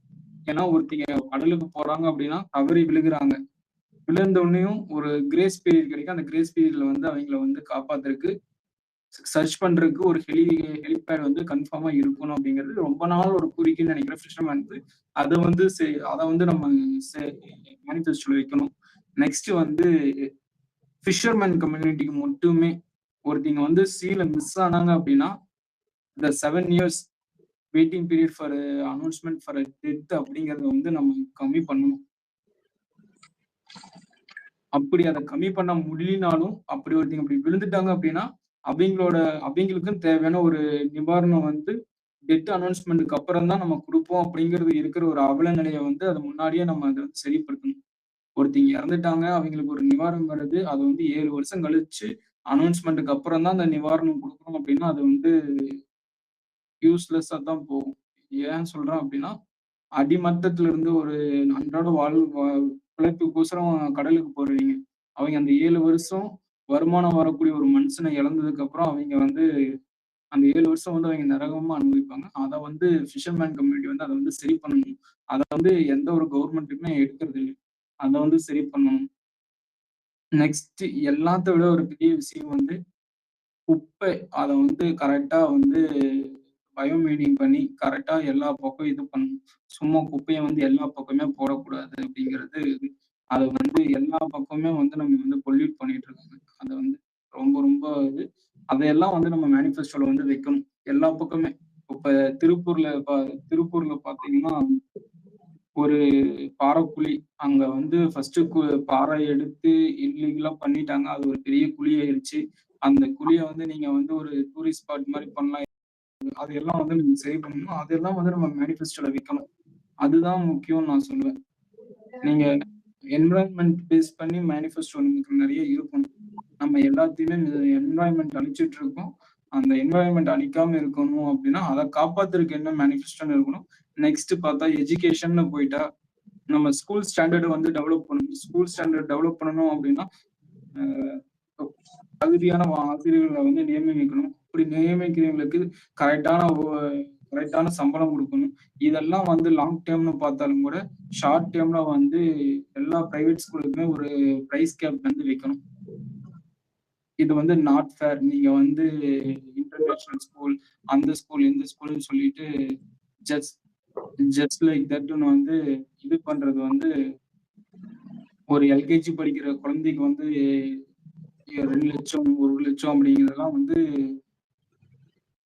ஏன்னா ஒருத்தங்க கடலுக்கு போறாங்க அப்படின்னா தவறி விழுகுறாங்க, விழுந்த உடனேயும் ஒரு கிரேஸ் பீரியட் கிடைக்கும். அந்த கிரேஸ் பீரியட்ல வந்து அவங்கள வந்து காப்பாத்துறதுக்கு சர்ச் பண்றதுக்கு ஒரு ஹெலிபேட் வந்து கன்ஃபார்மா இருக்கணும் அப்படிங்கிறது ரொம்ப நாள் ஒரு கோரிக்கைன்னு நினைக்கிறேன் ஃபிஷர்மேனுக்கு. அதை வந்து நம்ம மேனிஃபெஸ்டோல வைக்கணும். நெக்ஸ்ட் வந்து ஃபிஷர்மேன் கம்யூனிட்டிக்கு மட்டுமே ஒருத்தங்க வந்து சீல மிஸ் ஆனாங்க அப்படின்னா இந்த 7 years waiting period for announcement for death அப்படிங்கறத வந்து நம்ம கம்மி பண்ணணும். அப்படி அதை கம்மி பண்ண முடியலனாலும் அப்படி ஒருத்தங்க அப்படி விழுந்துட்டாங்க அப்படின்னா அவங்களுக்கும் தேவையான ஒரு நிவாரணம் வந்து டெட் அனௌன்ஸ்மெண்ட்டுக்கு அப்புறம் தான் நம்ம கொடுப்போம் அப்படிங்கிறது இருக்கிற ஒரு அவல நிலையை வந்து அதை முன்னாடியே நம்ம அதை வந்து சரிப்படுத்தணும். ஒருத்தங்க இறந்துட்டாங்க, அவங்களுக்கு ஒரு நிவாரணம் வருது, அது வந்து 7 வருஷம் கழிச்சு அனௌன்ஸ்மெண்ட்டுக்கு அப்புறம் தான் அந்த நிவாரணம் கொடுக்கணும் அப்படின்னா அது வந்து யூஸ்லெஸ்ஸா தான் போகும். ஏன் சொல்றேன் அப்படின்னா, அடிமட்டத்துல இருந்து ஒரு அன்றாட பிழைப்புக்கோசரம் கடலுக்கு போறவங்க, அவங்க அந்த 7 வருஷம் வருமானம் வரக்கூடிய ஒரு மனுஷனை இழந்ததுக்கு அப்புறம் அவங்க வந்து அந்த 7 வருஷம் வந்து அவங்க நரகமா அனுபவிப்பாங்க. அத வந்து ஃபிஷர்மேன் கம்யூனிட்டி வந்து அத வந்து சரி பண்ணணும். அத வந்து எந்த ஒரு கவர்மெண்ட்டுமே எடுக்கிறது இல்ல. அத வந்து சரி பண்ணணும். நெக்ஸ்ட் எல்லாத்த விட ஒரு பெரிய விஷயம் வந்து குப்பை. அத வந்து கரெக்ட்டா வந்து பயோ மைனிங் பண்ணி கரெக்ட்டா எல்லா பக்கம் இது பண்ணணும். சும்மா குப்பைய வந்து எல்லா பக்கமே போடக்கூடாது அப்படிங்கிறது, அத வந்து எல்லா பக்கமுமே வந்து நம்ம வந்து பொல்யூட் பண்ணிட்டு இருக்காங்க. அத வந்து ரொம்ப ரொம்ப இது. அதையெல்லாம் வந்து நம்ம மேனிஃபெஸ்டோல வந்து வைக்கணும். எல்லா பக்கமே. இப்ப திருப்பூர்ல பார்த்தீங்கன்னா, ஒரு பாறைக்குழி. அங்க வந்து ஃபர்ஸ்ட்டு பாறை எடுத்து இல்லீகலா பண்ணிட்டாங்க. அது ஒரு பெரிய குழி ஆயிருச்சு. அந்த குழிய வந்து நீங்க வந்து ஒரு டூரிஸ்ட் ஸ்பாட் மாரி பண்ணலாம். அதெல்லாம் வந்து நீங்க சரி பண்ணணும். அதெல்லாம் வந்து நம்ம மேனிஃபெஸ்டோல வைக்கணும். அதுதான் முக்கியம்னு நான் சொல்லுவேன். நீங்க என்விரான்மென்ட் பேஸ் பண்ணி மேனிஃபெஸ்டோ நமக்கு நெறைய இருக்கணும். நம்ம எல்லாத்தையுமே என்விரான்மென்ட் அழிச்சிட்டு இருக்கோம். அந்த என்விரான்மென்ட் அழிக்காம இருக்கணும் அப்படின்னா, அத காப்பாத்துறதுக்கு என்ன மேனிஃபெஸ்டோன்னு இருக்கணும். நெக்ஸ்ட் பார்த்தா எஜுகேஷன்னு போயிட்டா, நம்ம ஸ்கூல் ஸ்டாண்டர்ட் வந்து டெவலப் பண்ணணும். ஸ்கூல் ஸ்டாண்டர்ட் டெவலப் பண்ணணும் அப்படின்னா, தகுதியான ஆசிரியர்களை வந்து நியமிக்கணும். அப்படி நியமிக்கிறவங்களுக்கு கரெக்டான சம்பளம் கொடுக்கணும். இதெல்லாம் வந்து லாங் டேர்ம்னு பார்த்தாலும் கூட ஷார்ட் டேர்ம்ல வந்து எல்லா பிரைவேட் ஸ்கூலுக்குமே ஒரு பிரைஸ் கேப் வந்து வைக்கணும். இது வந்து நாட் ஃபேர். நீங்க வந்து இன்டர்நேஷனல் ஸ்கூல், அந்த ஸ்கூல், இந்த ஸ்கூல்னு சொல்லிட்டு ஜஸ்ட் லைக் தட்னு வந்து இது பண்றது வந்து ஒரு எல்கேஜி படிக்கிற குழந்தைக்கு வந்து 2 லட்சம் 1 லட்சம் அப்படிங்கிறதெல்லாம் வந்து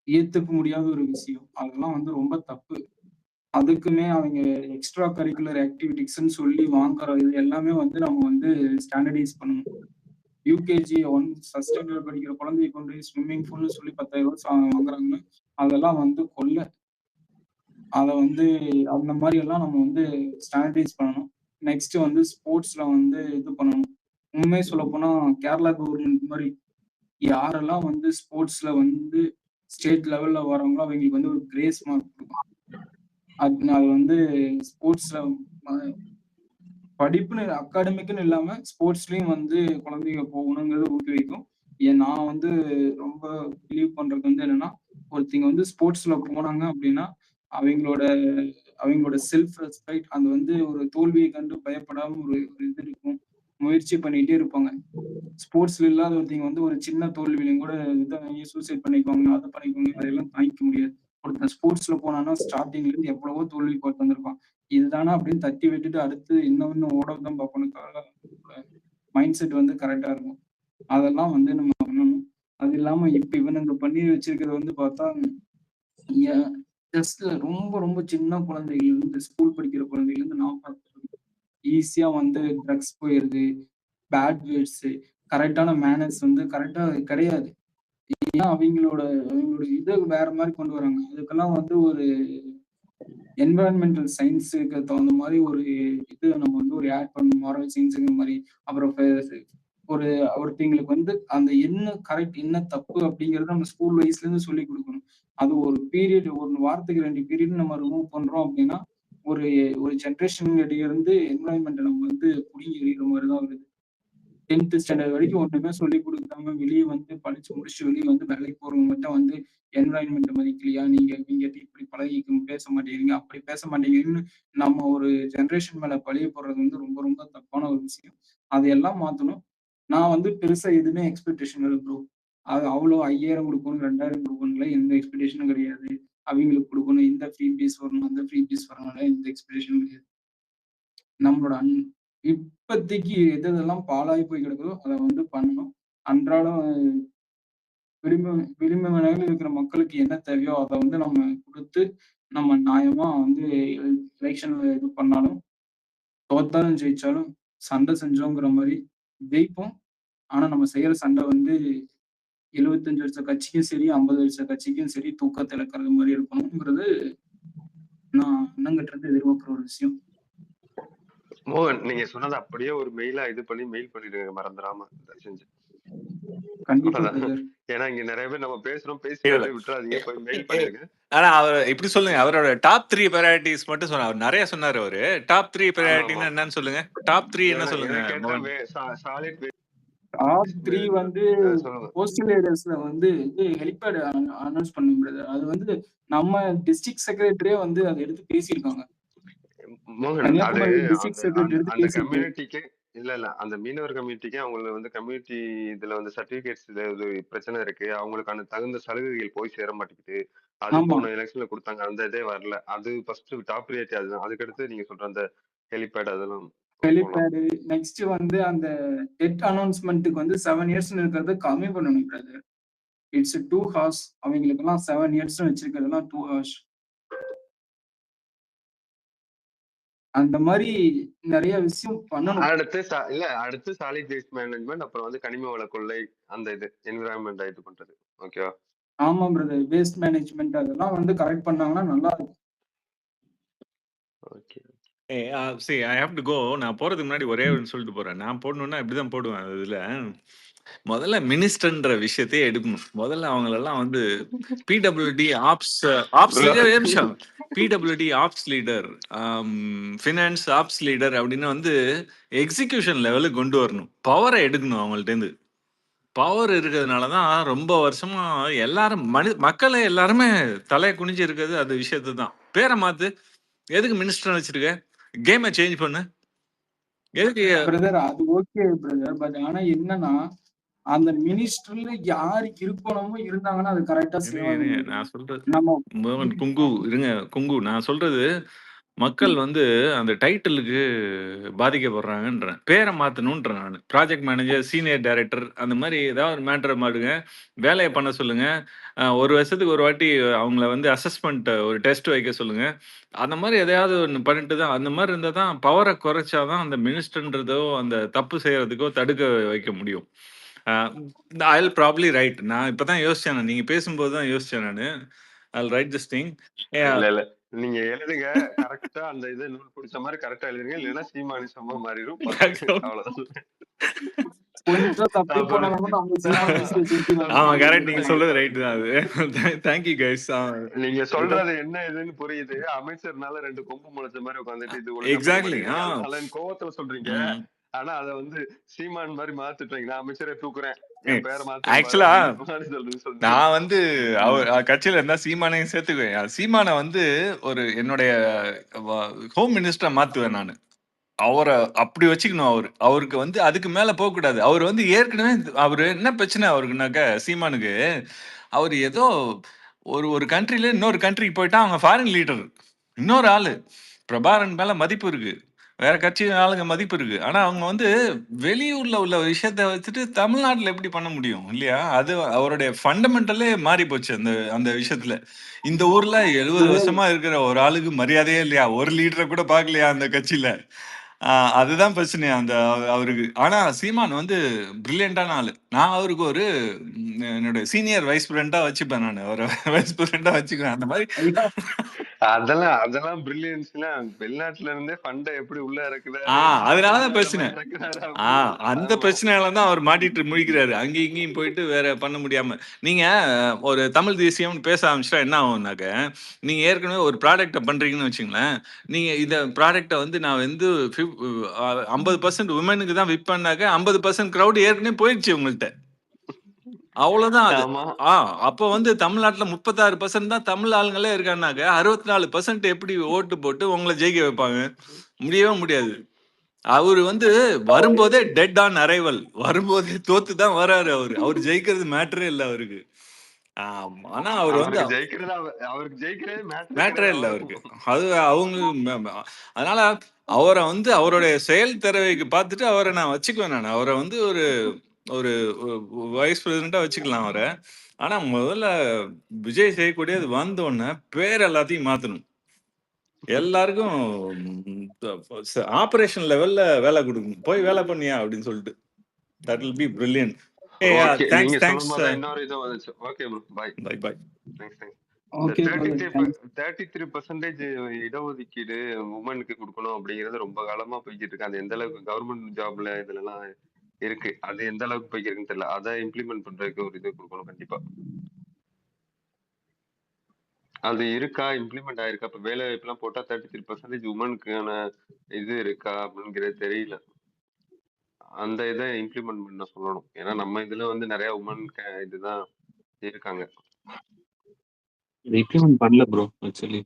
ஏத்துக்க முடியாத ஒரு விஷயம். அதெல்லாம் வந்து ரொம்ப தப்பு. அதுக்குமே அவங்க எக்ஸ்ட்ரா கரிக்குலர் ஆக்டிவிட்டிஸ்ன்னு சொல்லி வாங்குற இது எல்லாமே வந்து நம்ம வந்து ஸ்டாண்டர்டைஸ் பண்ணணும். யூகேஜி 1 ஸ்டாண்டர்ட் படிக்கிற குழந்தைய கொண்டு போய் ஸ்விம்மிங் பூல்னு சொல்லி 10,000 வாங்குறாங்கன்னா, அதெல்லாம் வந்து கொள்ளை. அத வந்து அந்த மாதிரி எல்லாம் நம்ம வந்து ஸ்டாண்டர்டைஸ் பண்ணணும். நெக்ஸ்ட் வந்து ஸ்போர்ட்ஸ்ல வந்து இது பண்ணணும். உண்மையை சொல்லப்போனா கேரளா கவர்மெண்ட் மாதிரி யாரெல்லாம் வந்து ஸ்போர்ட்ஸ்ல வந்து ஸ்டேட் லெவல்ல வரவங்களோ அவங்களுக்கு வந்து ஒரு கிரேஸ் மார்க் கொடுக்கும். அது வந்து ஸ்போர்ட்ஸ்ல படிப்புன்னு அகாடமிக்குன்னு இல்லாம ஸ்போர்ட்ஸ்லயும் வந்து குழந்தைங்க போகணுங்கிறது ஊக்குவிக்கும். நான் வந்து ரொம்ப பிலீவ் பண்றது வந்து என்னன்னா, ஒருத்தங்க வந்து ஸ்போர்ட்ஸ்ல போனாங்க அப்படின்னா அவங்களோட செல்ஃப் ரெஸ்பெக்ட் அந்த வந்து ஒரு தோல்வியை கண்டு பயப்படாம ஒரு இது இருக்கும். முயற்சி பண்ணிட்டே இருப்பாங்க. ஸ்போர்ட்ஸ்ல இல்லாத ஒருத்தங்க வந்து ஒரு சின்ன தோல்வியிலையும் கூட சூசைட் பண்ணிக்குவாங்க, அதை பண்ணிக்குவாங்க, அதெல்லாம் தாங்கிக்க முடியாது. ஒருத்தன் ஸ்போர்ட்ஸ்ல போனான்னா ஸ்டார்டிங்ல இருந்து எவ்வளவோ தோல்வி பார்த்து வந்திருப்பான். இதுதானா அப்படின்னு தட்டி விட்டுட்டு அடுத்து இன்னும் ஓடதான் பார்க்கணுக்காக மைண்ட் செட் வந்து கரெக்டா இருக்கும். அதெல்லாம் வந்து நம்ம பண்ணணும். அது இல்லாம இப்ப இவனுங்க பண்ணி வச்சிருக்கிறது வந்து பார்த்தா ஜஸ்ட் ரொம்ப ரொம்ப சின்ன குழந்தைகள் இருந்து ஸ்கூல் படிக்கிற குழந்தைகள் இருந்து நான் பார்த்துருக்கேன். ஈஸியா வந்து ட்ரக்ஸ் போயிருது, பேட் வேர்ட்ஸ், கரெக்டான மேனர்ஸ் வந்து கரெக்டா கிடையாது. ஏன்னா அவங்களோட இதை வேற மாதிரி கொண்டு வராங்க. அதுக்கெல்லாம் வந்து ஒரு என்விரான்மெண்டல் சயின்ஸுக்கு தகுந்த மாதிரி ஒரு இது நம்ம வந்து ஒரு ஆட் பண்ணணும். மாரல் சயின்ஸுங்கிற மாதிரி. அப்புறம் ஒருத்தங்களுக்கு வந்து அந்த என்ன கரெக்ட் என்ன தப்பு அப்படிங்கறத நம்ம ஸ்கூல் வைஸ்ல இருந்து சொல்லி கொடுக்கணும். அது ஒரு பீரியட், 1 வாரத்துக்கு 2 பீரியட் நம்ம ரிமூவ் பண்றோம் அப்படின்னா ஒரு ஜென்ரேஷன் இருந்து என்விரான்மெண்ட் நம்ம வந்து புடிங்கி எறிகிற மாதிரிதான் வருது. 10th ஸ்டாண்டர்ட் வரைக்கும் ஒண்ணுமே சொல்லி கொடுக்காம வெளியே வந்து படிச்சு முடிச்சு வெளியே வந்து வேலைக்கு போறவங்க மட்டும் வந்து என்விரான்மெண்ட் மதிக்கலையா, நீங்க இப்படி பழகிக்க பேச மாட்டேங்கிறீங்க, அப்படி பேச மாட்டேங்கிறீங்கன்னு நம்ம ஒரு ஜென்ரேஷன் மேல பழிய போடுறது வந்து ரொம்ப ரொம்ப தப்பான ஒரு விஷயம். அதையெல்லாம் மாத்தணும். நான் வந்து பெருசா எதுவுமே எக்ஸ்பெக்டேஷன் இல்லை ப்ரோ. அது அவ்வளோ 5,000 கொடுக்கணும் 2,000 கொடுக்கணும்ல எந்த எக்ஸ்பெக்டேஷனும் கிடையாது. அவங்களுக்கு கொடுக்கணும், இந்த ஃப்ரீ பீஸ் வரணும், அந்த ஃப்ரீ பீஸ் வரணும்ல எந்த எக்ஸ்பெக்டேஷனும் கிடையாது. நம்மளோட இப்போதைக்கு எதெல்லாம் பாழாகி போய் கிடக்குதோ அதை வந்து பண்ணணும். அன்றாடம் விளிம்பு நிலையில் இருக்கிற மக்களுக்கு என்ன தேவையோ அதை வந்து நம்ம கொடுத்து நம்ம நியாயமா வந்து எலெக்ஷன்ல இது பண்ணாலும் தோத்தாலும் ஜெயிச்சாலும் சண்டை செஞ்சோங்கிற மாதிரி ஜெயிப்போம். ஆனா நம்ம செய்யற சண்டை வந்து 75 வருஷ கட்சிக்கும் சரி 50 வருஷ கட்சிக்கும் சரி தூக்கத்தை இழக்கிறது மாதிரி இருக்கணுங்கிறது நான் அண்ணங்கிட்ட இருந்து எதிர்பார்க்குற ஒரு விஷயம். மோகன், நீங்க சொன்னதை அப்படியே ஒரு மெயிலா இது பண்ணி மெயில் பண்ணிடுங்க மறந்துடாம, தயவு செஞ்சு. கண்டிப்பா அவ்வளவுதான். பிரதர். ஏன்னா இங்க நிறைய பேர் நம்ம பேசுறோம், பேசி இல்ல அப்படியே விட்டுறாதீங்க, போய் மெயில் பண்ணிடுங்க. ஆனா அவர் இப்படி சொல்லுங்க, அவரோட டாப் 3 ப்ரையாரிட்டிஸ் மட்டும் சொன்னார். அவர் நிறைய சொன்னாரு. அவரு டாப் 3 ஆமா ஆமா. ப்ரையாரிட்டினா என்னன்னு சொல்லுங்க. டாப் 3 என்ன சொல்லுங்க எனக்கு கேட்டா மோகன்? சாலிட் டாப் 3 வந்து சொல்லுங்க. கோஸ்டல் ஏரியாஸ்ல வந்து இது ஹெலிபேட் அனௌன்ஸ் பண்ணும் பிரதர். அது வந்து நம்ம டிஸ்ட்ரிக்ட் செக்ரட்டரியே வந்து அதை எடுத்து பேசியிருக்காங்க. மோகன், அது கன்னியாகுமரி டிஸ்ட்ரிக்ட் செக்ரட்டரி எடுத்து அந்த பேசியிருக்காங்க. கம்யூனிட்டிக்கு இல்ல அந்த மீனவர் கம்யூனிட்டிக்கு அவங்களுக்கு வந்து கம்யூனிட்டி இதுல வந்து சர்டிபிகேட்ஸ் பிரச்சனை இருக்கு, அவங்களுக்கான தகுந்த சலுகைகள் போய் சேர மாட்டேங்குது. அது ஆமா. போன எலெக்ஷன்ல கொடுத்தாங்க, அந்த இதே வரல. அது ஃபர்ஸ்ட் டாப் ப்ரையாரிட்டி அதுதான். அதுக்கடுத்து நீங்க சொல்ற அந்த ஹெலிபேட் அதெல்லாம் போகலாம். ஹெலிபேடு நெக்ஸ்ட் வந்து அந்த டெட் அனௌன்ஸ்மெண்ட்டுக்கு வந்து 7 இயர்ஸ் இருக்கிறத கம்மி பண்ணணும் பிரதர். It's 2 hours. அவங்களுக்கெல்லாம் 7 இயர்ஸ் வச்சிருக்கிறதெல்லாம் 2 ஹார்ஸ். அந்த மாதிரி நிறைய விஷயம் பண்ணணும். அடுத்து சாலிட் வேஸ்ட் மேனேஜ்மெண்ட், அப்புறம் வந்து கனிம வள கொள்ளை, அந்த இது என்விரான்மெண்ட் இது பண்றது. ஓகேவா? ஆமா பிரதர். வேஸ்ட் மேனேஜ்மெண்ட் அதெல்லாம் வந்து கரெக்ட் பண்ணாங்கன்னா நல்லா இருக்கும். Okay. see I have to go. நான் போறதுக்கு முன்னாடி ஒரே ஒன்று சொல்லிட்டு போறேன். நான் போடணும்னா இப்படிதான் போடுவேன். அதுல முதல்ல மினிஸ்டர்ன்ற விஷயத்தையே எடுக்கணும். முதல்ல அவங்களெல்லாம் வந்து பிடபிள்யூடி ஆப்ஸ் நிமிஷம் PWD apps leader, finance apps leader அப்படின்னு வந்து எக்ஸிகியூஷன் லெவலுக்கு கொண்டு வரணும். பவரை எடுக்கணும் அவங்கள்ட்டேருந்து. பவர் இருக்கிறதுனால தான் ரொம்ப வருஷமா எல்லாரும் மக்களே எல்லாருமே தலையை குனிஞ்சு இருக்கிறது அது விஷயத்து தான். பேரை மாத்து, எதுக்கு மினிஸ்டர் வச்சிருக்க, கேமை சேஞ்ச் பண்ணு, எதுக்கு பிரதர்? அது ஓகே பிரதர். பட் ஆனா என்னன்னா அந்த மினிஸ்டர்ல யாரு இருக்கணுமோ இருந்தாங்கன்னா அது கரெக்டா செய்வாங்க. நான் சொல்றது நம்ம குங்கு நான் சொல்றது மக்கள் வந்து அந்த டைட்டிலுக்கு பாதிக்கப்படுறாங்கன்றேன். பேரை மாற்றணுன்றேன் நான். ப்ராஜெக்ட் மேனேஜர், சீனியர் டைரக்டர் அந்த மாதிரி ஏதாவது ஒரு மேட்டரை மாடுங்க, வேலையை பண்ண சொல்லுங்க. ஒரு வருஷத்துக்கு ஒரு வாட்டி அவங்கள வந்து அசஸ்மெண்ட் ஒரு டெஸ்ட் வைக்க சொல்லுங்க. அந்த மாதிரி எதையாவது ஒன்று பண்ணிட்டு தான், அந்த மாதிரி இருந்தால் தான் பவரை குறைச்சாதான் அந்த மினிஸ்டர்ன்றதோ அந்த தப்பு செய்யறதுக்கோ தடுக்க வைக்க முடியும். I will probably right. நான் இப்பதான் யோசிச்சேன், நீங்க பேசும்போது தான் யோசிச்சேன் நான். I will write this thing. இல்ல நீங்க எழுதுங்க கரெக்டா, அந்த இது நூல் பிடிச்ச மாதிரி கரெக்டா எழுதுங்க, இல்லைன்னா சீமானிசமா மாறிடும். அவ்வளவுதான். ஆமா கரெக்ட், நீங்க சொல்றது ரைட் தான். அது தேங்க்யூ கைஸ். நீங்க சொல்றது என்ன இதுன்னு புரியுது. அமைச்சர்னால 2 கொம்பு முளைச்ச மாதிரி உட்காந்துட்டு இது எக்ஸாக்ட்லி கோவத்துல சொல்றீங்க. ஆனா அத வந்து சீமான் மாதிரி மாத்திட்டீங்க. நான் அமைச்சரை தூக்குறேன், ஆக்சுவலா நான் வந்து அவர் கட்சியில இருந்தா சீமானையும் சேர்த்துக்குவேன். சீமானை வந்து ஒரு என்னுடைய ஹோம் மினிஸ்டரை மாத்துவேன் நான். அவரை அப்படி வச்சுக்கணும். அவருக்கு வந்து அதுக்கு மேல போக கூடாது. அவர் வந்து ஏற்கனவே அவரு என்ன பிரச்சனை அவருக்குனாக்க சீமானுக்கு, அவர் ஏதோ ஒரு கண்ட்ரில இன்னொரு கண்ட்ரிக்கு போயிட்டா அவங்க ஃபாரின் லீடர், இன்னொரு ஆளு பிரபாரன் மேல மதிப்பு இருக்கு, வேற கட்சி ஆளுங்க மதிப்பு இருக்கு. ஆனா அவங்க வந்து வெளியூர்ல உள்ள விஷயத்த வச்சுட்டு தமிழ்நாட்டுல எப்படி பண்ண முடியும் இல்லையா? அது அவருடைய ஃபண்டமெண்டலே மாறி போச்சு அந்த விஷயத்துல. இந்த ஊர்ல 70 வருஷமா இருக்கிற ஒரு ஆளுக்கு மரியாதையே இல்லையா? ஒரு லீடரை கூட பார்க்கலையா அந்த கட்சியில? அதுதான் பிரச்சனை அந்த அவருக்கு. ஆனா சீமான் வந்து பிரில்லியண்டான ஆளு. நான் அவருக்கு ஒரு என்னோட சீனியர் வைஸ் பிரசிடண்டா வச்சுப்பேன். நான் அவரை வைஸ் பிரசிடண்டா வச்சுக்குவேன். அந்த மாதிரி அதெல்லாம் பிரில்லியன்ஸ்லாம் வெளிநாட்டுல இருந்தே ஃபண்ட எப்படி உள்ள இருக்குது. அதனாலதான் பிரச்சனை. அந்த பிரச்சனையால தான் அவர் மாட்டிட்டு முழிக்கிறாரு. அங்கேயும் இங்கேயும் போயிட்டு வேற பண்ண முடியாம. நீங்க ஒரு தமிழ் தேசியம் பேச ஆரம்பிச்சா என்ன ஆகும்னாக்க, நீங்க ஏற்கனவே ஒரு ப்ராடக்ட பண்றீங்கன்னு வச்சுங்களேன், நீங்க இந்த ப்ராடக்ட வந்து நான் வந்து 50% உமனுக்கு தான் விற்பேன்னாக்க 50% கிரௌட் ஏற்கனவே போயிடுச்சு உங்கள்கிட்ட. அவ்வளவுதான் அது. அப்ப வந்து தமிழ்நாட்டுல 36% தான் தமிழ் ஆளுங்களே இருக்காங்க. 64% எப்படி ஓட்டு போட்டு உங்களை ஜெயிக்க வைப்பாங்க? முடியவே முடியாது. அவரு வந்து வரும்போதே டெட் ஆன் அரைவல், வரும்போதே தோத்து தான் வராரு. அவரு ஜெயிக்கிறது மேட்டரே இல்ல அவருக்கு. ஆனா அவர் வந்து அவருக்கு ஜெயிக்கிறதே மேட்டரே இல்ல அவருக்கு. அது அவங்க அதனால அவரை வந்து அவருடைய செயல் திறமைக்கு பார்த்துட்டு அவரை நான் வச்சுக்குவேன். நான் அவரை வந்து ஒரு வைஸ் பிரசிடண்டா வச்சுக்கலாம் அவரை. ஆனா முதல்ல விஜய் செய்யக்கூடியது வந்தோடனே பேர் எல்லாத்தையும் மாத்தணும். எல்லாருக்கும் ஆபரேஷன் லெவல்ல வேலை கொடுக்கணும். போய் வேலை பண்ணியா அப்படின்னு சொல்லிட்டு. That will be brilliant. Okay, thanks நீங்க சொல்லும் தேங்க்ஸ் போது இன்னொரு இது வந்துச்சு. Okay bro, bye. Bye bye. Thanks. இந்த ஓகே பிரதர், தேங்க்ஸ். 33% இடஒதுக்கீடு உமனுக்கு கொடுக்கணும் அப்படிங்கிறது ரொம்ப காலமா போய்கிட்டு இருக்கு. அது எந்த அளவுக்கு கவர்மெண்ட் ஜாப்ல இதுல எல்லாம் இருக்கு, அது எந்த அளவுக்கு போய்க்கு இருக்குன்னு தெரியல. அதை இம்ப்ளிமெண்ட் பண்றதுக்கு ஒரு இது கொடுக்கணும் கண்டிப்பா. அது இருக்கா, இம்ப்ளிமெண்ட் ஆயிருக்கா? இப்ப வேலை வாய்ப்பு எல்லாம் போட்டா 33% உமனுக்கான இது இருக்கா அப்படிங்கிறது தெரியல. அந்த இதை இம்ப்ளிமெண்ட் பண்ண சொல்லணும். ஏன்னா நம்ம இதுல வந்து நிறைய உமன் இதுதான் இருக்காங்க. இம்ப்ளிமெண்ட் பண்ணல ப்ரோ. ஆக்சுவலி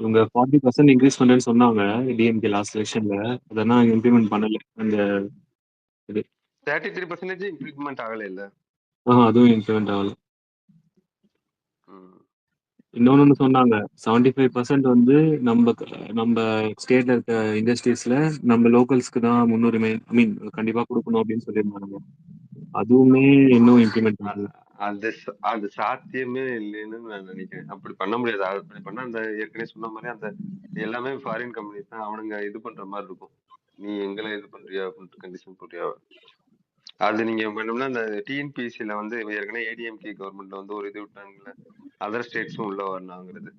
இவங்க 40% இன்க்ரீஸ் பண்றேன்னு சொன்னாங்க டிஎம்கே லாஸ்ட் எலெக்ஷன்ல. அதெல்லாம் இம்ப்ளிமெண்ட் பண்ணல. அந்த இது 33% இம்ப்ளிமெண்ட் ஆகல இல்ல. அதுவும் இம்ப்ளிமெண்ட் ஆகல. இன்னொன்னு சொன்னாங்க 75% வந்து நம்ம ஸ்டேட்ல இருக்க இண்டஸ்ட்ரீஸ்ல நம்ம லோக்கல்ஸ்க்கு தான் முன்னுரிமை, ஐ மீன் கண்டிப்பா கொடுக்கணும் அப்படின்னு சொல்லியிருந்தாங்க. அதுவுமே இன்னும் இம்ப்ளிமெண்ட் பண்ணல. அது சாத்தியமே இல்லைன்னு நான் நினைக்கிறேன். அப்படி பண்ண முடியாது. அப்படி பண்ணா அந்த ஏற்கனவே சொன்ன மாதிரி அந்த எல்லாமே ஃபாரின் கம்பெனிஸ் தான் அவனுங்க இது பண்ற மாதிரி இருக்கும். நீ எங்களை இது பண்றியா அப்படின்ட்டு கண்டிஷன் போட்டியா. அது நீங்க வேணும்னா அந்த டிஎன்பிஎஸ்சில வந்து ஏற்கனவே ஏடிஎம்கே கவர்மெண்ட்ல வந்து ஒரு இது விட்டாங்கல்ல, அதர் ஸ்டேட்ஸும் உள்ள வரலாங்கிறது.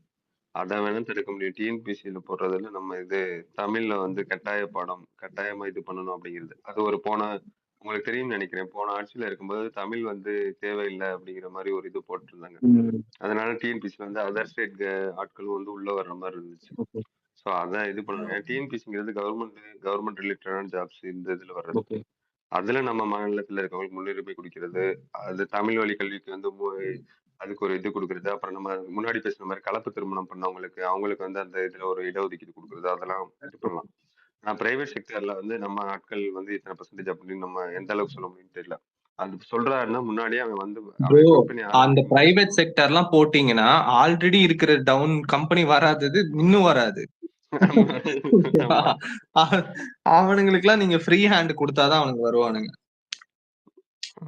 அதை வேணா தடுக்க முடியும். டிஎன்பிஎஸ்சியில போடுறதுல நம்ம இது தமிழ்ல வந்து கட்டாய பாடம் கட்டாயமா இது பண்ணணும் அப்படிங்கிறது. அது ஒரு உங்களுக்கு தெரியும்னு நினைக்கிறேன். போன ஆட்சியில இருக்கும்போது தமிழ் வந்து தேவையில்லை அப்படிங்கிற மாதிரி ஒரு இது போட்டிருந்தாங்க. அதனால டிஎன்பிஎஸ்சி வந்து அதர் ஸ்டேட் ஆட்களும் வந்து உள்ள வர்ற மாதிரி இருந்துச்சு. ஸோ அதான் இது பண்ணுவாங்க. டிஎன்பிஎஸ்சிங்கிறது கவர்மெண்ட் ரிலேட்டடான ஜாப்ஸ் இந்த இதுல வர்றது. அதுல நம்ம மாநிலத்துல இருக்கவங்களுக்கு முன்னுரிமை கொடுக்கிறது, அது தமிழ் வழி கல்விக்கு வந்து அதுக்கு ஒரு இது கொடுக்கறது. அப்புறம் நம்ம முன்னாடி பேசுன மாதிரி கலப்பு திருமணம் பண்ணவங்களுக்கு அவங்களுக்கு வந்து அந்த இதுல ஒரு இடஒதுக்கீடு கொடுக்கறது, அதெல்லாம் இது பண்ணலாம். நான் பிரைவேட் செக்டர்ல வந்து நம்ம ஆட்கள் வந்து இத்தனை % அப்படின்னு நம்ம எந்த அளவுக்கு சொல்ல முடியும்னு தெரியல. அது சொல்றாருன்னா முன்னாடியே அவன் வந்து கம்பெனி அந்த பிரைவேட் செக்டர் எல்லாம் போட்டீங்கன்னா ஆல்ரெடி இருக்கிற டவுன் கம்பெனி வராதது இன்னும் வராது. அவனுங்களுக்கு எல்லாம் நீங்க ஃப்ரீ ஹேண்ட் கொடுத்தாதான் அவனுக்கு வருவானுங்க.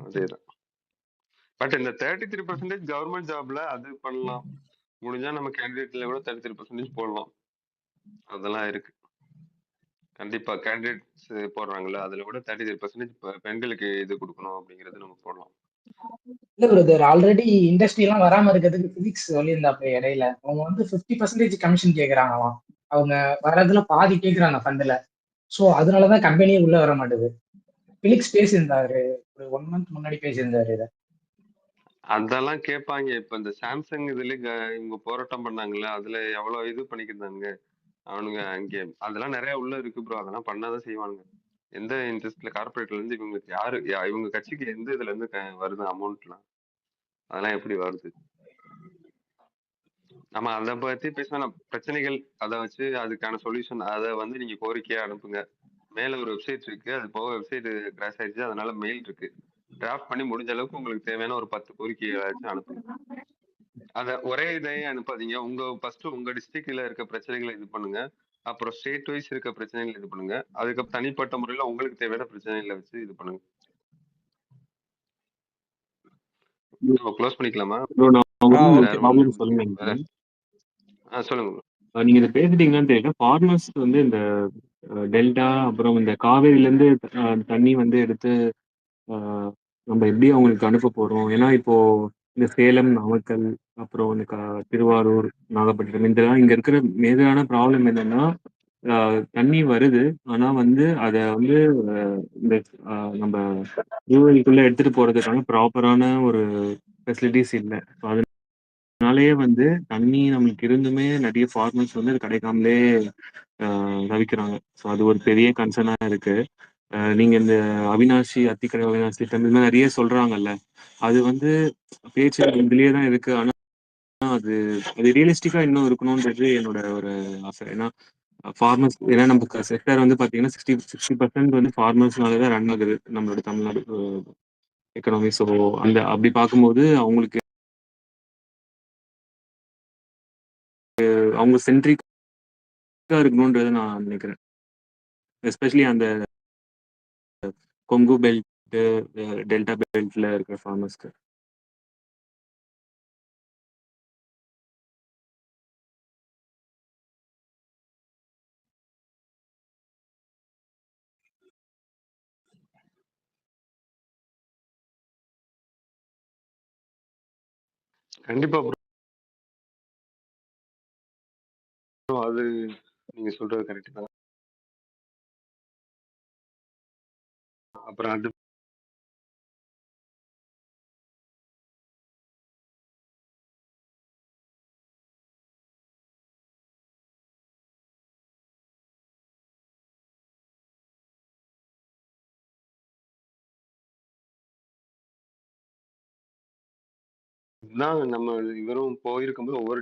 அதேதான். பட் இந்த 33% கவர்மெண்ட் ஜாப்ல அது பண்ணலாம். முடிஞ்சா நம்ம கேண்டிடேட்ல கூட 33% போடலாம். அதெல்லாம் இருக்கு. கண்டிப்பா கேண்டிடேட்ஸ் போடுறாங்கல்ல, அதுல கூட 33% பெண்களுக்கு இது கொடுக்கணும் அப்படிங்கறது நம்ம போடலாம். இல்ல பிரதர், ஆல்ரெடி இண்டஸ்ட்ரி எல்லாம் வராம இருக்கிறதுக்கு பிசிக்ஸ் சொல்லியிருந்தாப்ப இடையில அவங்க வந்து 50% கமிஷன் கேக்குறாங்களாம். அவங்க வர்றதுல பாதி கேக்குறாங்க ஃபண்ட்ல. சோ அதனாலதான் கம்பெனியே உள்ள வர மாட்டேது. பிலிக்ஸ் பேசியிருந்தாரு, ஒரு 1 மந்த் முன்னாடி பேசியிருந்தாரு இதை. அதெல்லாம் கேட்பாங்க. இப்ப இந்த சாம்சங் இதுல இவங்க போராட்டம் பண்ணாங்கல்ல, அதுல எவ்வளவு இது பண்ணிக்கிறாங்க அவனுங்க. அங்கே அதெல்லாம் நிறைய உள்ள இருக்கு ப்ரோ. அதெல்லாம் பண்ணாதான் செய்வானுங்க. எந்த இன்ட்ரெஸ்ட்ல கார்பரேட்ல இருந்து இவங்களுக்கு இவங்க கட்சிக்கு எந்த இதுல இருந்து வருது அமௌண்ட்லாம், அதெல்லாம் எப்படி வருது? நம்ம அதை பத்தி பேசினா பிரச்சனைகள், அதை வச்சு அதுக்கான சொல்யூஷன் அதை வந்து நீங்க கோரிக்கையா அனுப்புங்க. மேல ஒரு வெப்சைட் இருக்கு, அது போக வெப்சைட் கிராஷ் ஆயிடுச்சு, அதனால மெயில் இருக்கு. டிராஃப்ட் பண்ணி முடிஞ்ச அளவுக்கு உங்களுக்கு தேவையான ஒரு 10 கோரிக்கையாச்சும் அனுப்புங்க. அத ஒரே இதையே அனுப்பாதீங்க. ஃபர்ஸ்ட் உங்க டிஸ்ட்ரிக்ட்ல இருக்க பிரச்சனைகளை இது பண்ணுங்க. அப்புறம் ஸ்டேட் வைஸ் இருக்க பிரச்சனைகளை இது பண்ணுங்க. அதுக்கப்புறம் தனிப்பட்ட முறையில உங்களுக்கு தேவையான பிரச்சனைகளை வச்சு இது பண்ணுங்க. நம்ம க்ளோஸ் பண்ணிக்கலாமா? சொல்லுங்க. நீங்க இதை பேசிட்டீங்கன்னு தெரியல. ஃபார்மர்ஸ் வந்து இந்த டெல்டா அப்புறம் இந்த காவேரியில இருந்து தண்ணி வந்து எடுத்து நம்ம எப்படி அவங்களுக்கு அனுப்ப போறோம்? ஏன்னா இப்போ இந்த சேலம், நாமக்கல், அப்புறம் இந்த திருவாரூர், நாகப்பட்டினம் இதெல்லாம் இங்க இருக்கிற மேஜரான ப்ராப்ளம் என்னன்னா தண்ணி வருது. ஆனா வந்து அத வந்து இந்த நம்ம ரூரலுக்குள்ள எடுத்துட்டு போறதுக்கான ப்ராப்பரான ஒரு ஃபெசிலிட்டிஸ் இல்லை. அதனாலேயே வந்து தண்ணி நம்மளுக்கு இருந்துமே நிறைய ஃபார்மர்ஸ் வந்து அது கிடைக்காமலே தவிக்கிறாங்க. ஸோ அது ஒரு பெரிய கன்சர்னா இருக்கு. நீங்க இந்த அவினாஷி, அத்திக்கரை அவினாஷி இந்த மாதிரி நிறைய சொல்றாங்கல்ல, அது வந்து பேச்சு இதுலயே தான் இருக்கு. ஆனா அது ரியலிஸ்டிக்கா இன்னும் இருக்கணும்ன்றது என்னோட ஒரு ஆசை. ஏன்னா ஃபார்மர்ஸ், ஏன்னா நமக்கு செக்டர் வந்து பாத்தீங்கன்னா 60% வந்து ஃபார்மர்ஸ்னாலதான் ரன் ஆகுது நம்மளோட தமிழ்நாடு எக்கனாமி. ஸோ அப்படி பார்க்கும்போது அவங்களுக்கு அவங்க சென்ட்ரிக்கா இருக்கணும்ன்றத நான் நினைக்கிறேன். எஸ்பெஷலி அந்த கொங்கு பெல்ட், டெல்டா பெல்ட்ல இருக்கிற ஃபார்மர்ஸ்க்கு. கண்டிப்பா bro. அது நீங்க சொல்றது கரெக்ட் தான். அப்புறம் அது தான் நம்ம இவரும் போயிருக்கும்போது ஒவ்வொரு